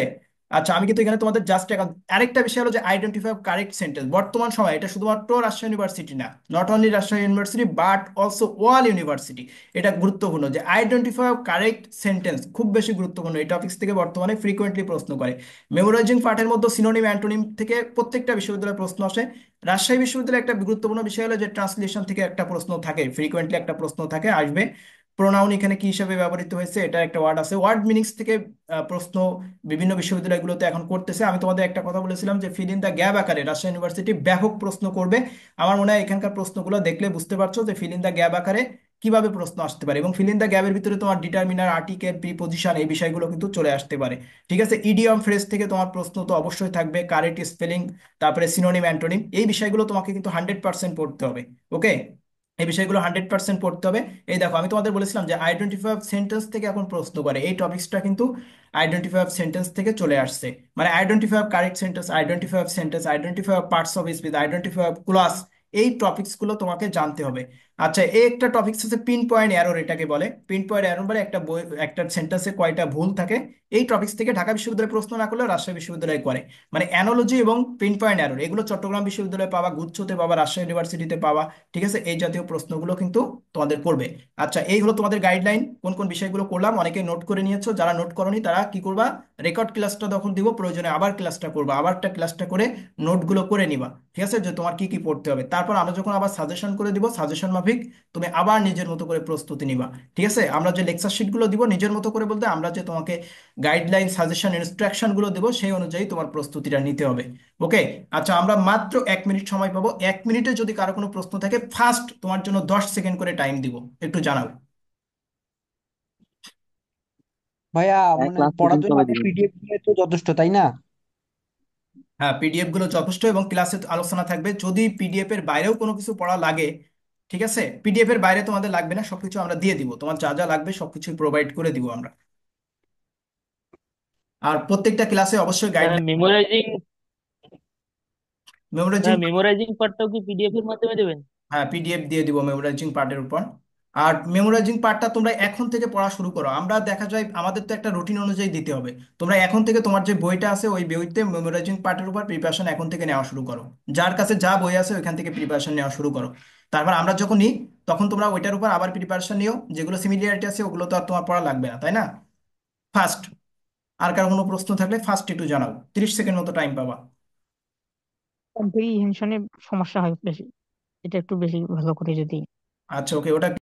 আচ্ছা, আমি কিন্তু এখানে তোমাদের জাস্ট আরেকটা বিষয় হলো যে আইডেন্টিফাই কারেক্ট সেন্টেন্স। বর্তমান সময় এটা শুধুমাত্র রাজশাহী ইউনিভার্সিটি না, not only Rajshahi university but also wall university, এটা গুরুত্বপূর্ণ যে আইডেন্টিফাই কারেক্ট সেন্টেন্স খুব বেশি গুরুত্বপূর্ণ। এই টপিক্স থেকে বর্তমানে ফ্রিকোয়েন্টলি প্রশ্ন করে। মেমোরাইজিং পার্টের মধ্যে সিনোনিম অ্যান্টোনিম থেকে প্রত্যেকটা বিশ্ববিদ্যালয়ে প্রশ্ন আসে। রাজশাহী বিশ্ববিদ্যালয়ে একটা গুরুত্বপূর্ণ বিষয় হলো যে ট্রান্সলেশন থেকে একটা প্রশ্ন থাকে, ফ্রিকোয়েন্টলি একটা প্রশ্ন থাকে, আসবে। প্রোনাউন এখানে কি হিসাবে ব্যবহৃত হয়েছে এটা একটা ওয়ার্ড আছে। ওয়ার্ড মিনিংস থেকে প্রশ্ন বিভিন্ন বিশ্ববিদ্যালয়গুলোতে এখন করতেছে। আমি তোমাদের একটা কথা বলেছিলাম যে ফিল ইন দ্য গ্যাপ আকারে রাজশাহী ইউনিভার্সিটি ব্যাপক প্রশ্ন করবে। আমার মনে হয় এখানকার প্রশ্নগুলো দেখলে বুঝতে পারছো যে ফিল ইন দ্য গ্যাপ আকারে কিভাবে প্রশ্ন আসতে পারে। এবং ফিল ইন দ্য গ্যাপের ভিতরে তোমার ডিটারমিনার, আর্টিকেল, প্রিপজিশন, এই বিষয়গুলো কিন্তু চলে আসতে পারে। ঠিক আছে, ইডিয়ম ফ্রেজ থেকে তোমার প্রশ্ন তো অবশ্যই থাকবে, কারেক্ট স্পেলিং, তারপরে সিনোনিম অ্যান্টোনিম, এই বিষয়গুলো তোমাকে কিন্তু 100% পড়তে হবে। ওকে, এই বিষয়গুলো 100% পড়তে হবে। এই দেখো আমি তোমাদের বলেছিলাম যে আইডেন্টিফাই অফ সেন্টেন্স থেকে এখন প্রশ্ন করে, এই টপিক্সটা কিন্তু আইডেন্টিফাই অফ সেন্টেন্স থেকে চলে আসছে। মানে identify of correct sentence, identify of sentence, identify of parts of speech, identify of class, এই টপিকস গুলো তোমাকে জানতে হবে। আচ্ছা, এই একটা টপিকস আছে পিন পয়েন্ট এরর, এটাকে বলে পিন পয়েন্ট এরর, মানে একটা বই, একটা সেন্টেন্সে কয়টা ভুল থাকে। এই টপিকস থেকে ঢাকা বিশ্ববিদ্যালয়ে প্রশ্ন না করলেও রাজশাহী বিশ্ববিদ্যালয় করে। মানে অ্যানোলজি এবং পিন পয়েন্ট এরর এগুলো চট্টগ্রাম বিশ্ববিদ্যালয়ে পাবা, গুচ্ছতে পাবা, রাজশাহী ইউনিভার্সিটিতে পাবা। ঠিক আছে, এই জাতীয় প্রশ্নগুলো কিন্তু তোমাদের করবে। আচ্ছা, এই হলো তোমাদের গাইডলাইন, কোন কোন বিষয়গুলো করলাম। অনেকে নোট করে নিয়েছো, যারা নোট করনি তারা কি করবা, রেকর্ড ক্লাসটা যখন দিব প্রয়োজনে আবার ক্লাসটা করবা, আবারটা ক্লাসটা করে নোটগুলো করে নিবা। ঠিক আছে, যে তোমার কি কি পড়তে হবে। তারপর আমরা যখন আবার সাজেশন করে দিব, সাজেশন মাফিক তুমি আবার নিজের মতো করে প্রস্তুতি নিবা। ঠিক আছে, আমরা যে লেকচার শিটগুলো দিব নিজের মতো করে বলতে আমরা যে তোমাকে গাইডলাইন, সাজেশন, ইনস্ট্রাকশন গুলো দেবো সেই অনুযায়ী তোমার প্রস্তুতিটা নিতে হবে। ওকে। আচ্ছা, আমরা মাত্র 1 মিনিট সময় পাবো। 1 মিনিটে যদি কারো কোনো প্রশ্ন থাকে ফার্স্ট তোমার জন্য 10 সেকেন্ড করে টাইম দিব, একটু জানাও। ভাইয়া হ্যাঁ, মানে ক্লাস পড়ার শেষে জন্য সবাই আমার দিবেন। পিডিএফ তো যথেষ্ট, তাই না? হ্যাঁ, পিডিএফ গুলো যথেষ্ট এবং ক্লাসে আলোচনা থাকবে। যদি পিডিএফ এর বাইরেও কোনো কিছু পড়া লাগে, ঠিক আছে, পিডিএফ এর বাইরে তোমাদের লাগবে না, সবকিছু আমরা দিয়ে দিব, তোমার যা যা লাগবে সবকিছু প্রোভাইড করে দিব আমরা। আর প্রত্যেকটা ক্লাসে অবশ্যই গাইডলাইন, মেমোরাইজিং মেমোরাইজিং, মেমোরাইজিং পার্টটাও কি পিডিএফ এর মাধ্যমে দেবেন? হ্যাঁ পিডিএফ দিয়ে দিব মেমোরাইজিং পার্টের উপর। আর মেমোরাইজিং পার্টটা তোমরা এখন থেকে পড়া শুরু করো। আমরা দেখা যায় আমাদের তো একটা রুটিন অনুযায়ী দিতে হবে। তোমরা এখন থেকে তোমার যে বইটা আছে ওই বইতে মেমোরাইজিং পার্টের উপর প্রিপারেশন এখন থেকে নেওয়া শুরু করো। যার কাছে যা বই আছে ওইখান থেকে প্রিপারেশন নেওয়া শুরু করো। তারপর আমরা যখন নিই তখন তোমরা ওইটার উপর আবার প্রিপারেশন নিও, যেগুলো সিমিলারিটি আছে ওগুলো তো আর তোমার পড়া লাগবে না, তাই না? ফার্স্ট, আর কারো কোনো প্রশ্ন থাকলে ফার্স্ট একটু জানাও, 30 সেকেন্ড মতো টাইম পাবা। কম্প্রিহেনশনে সমস্যা হয় বেশি, এটা একটু বেশি ভালো করে যদি আচ্ছা, ওকে, ওটা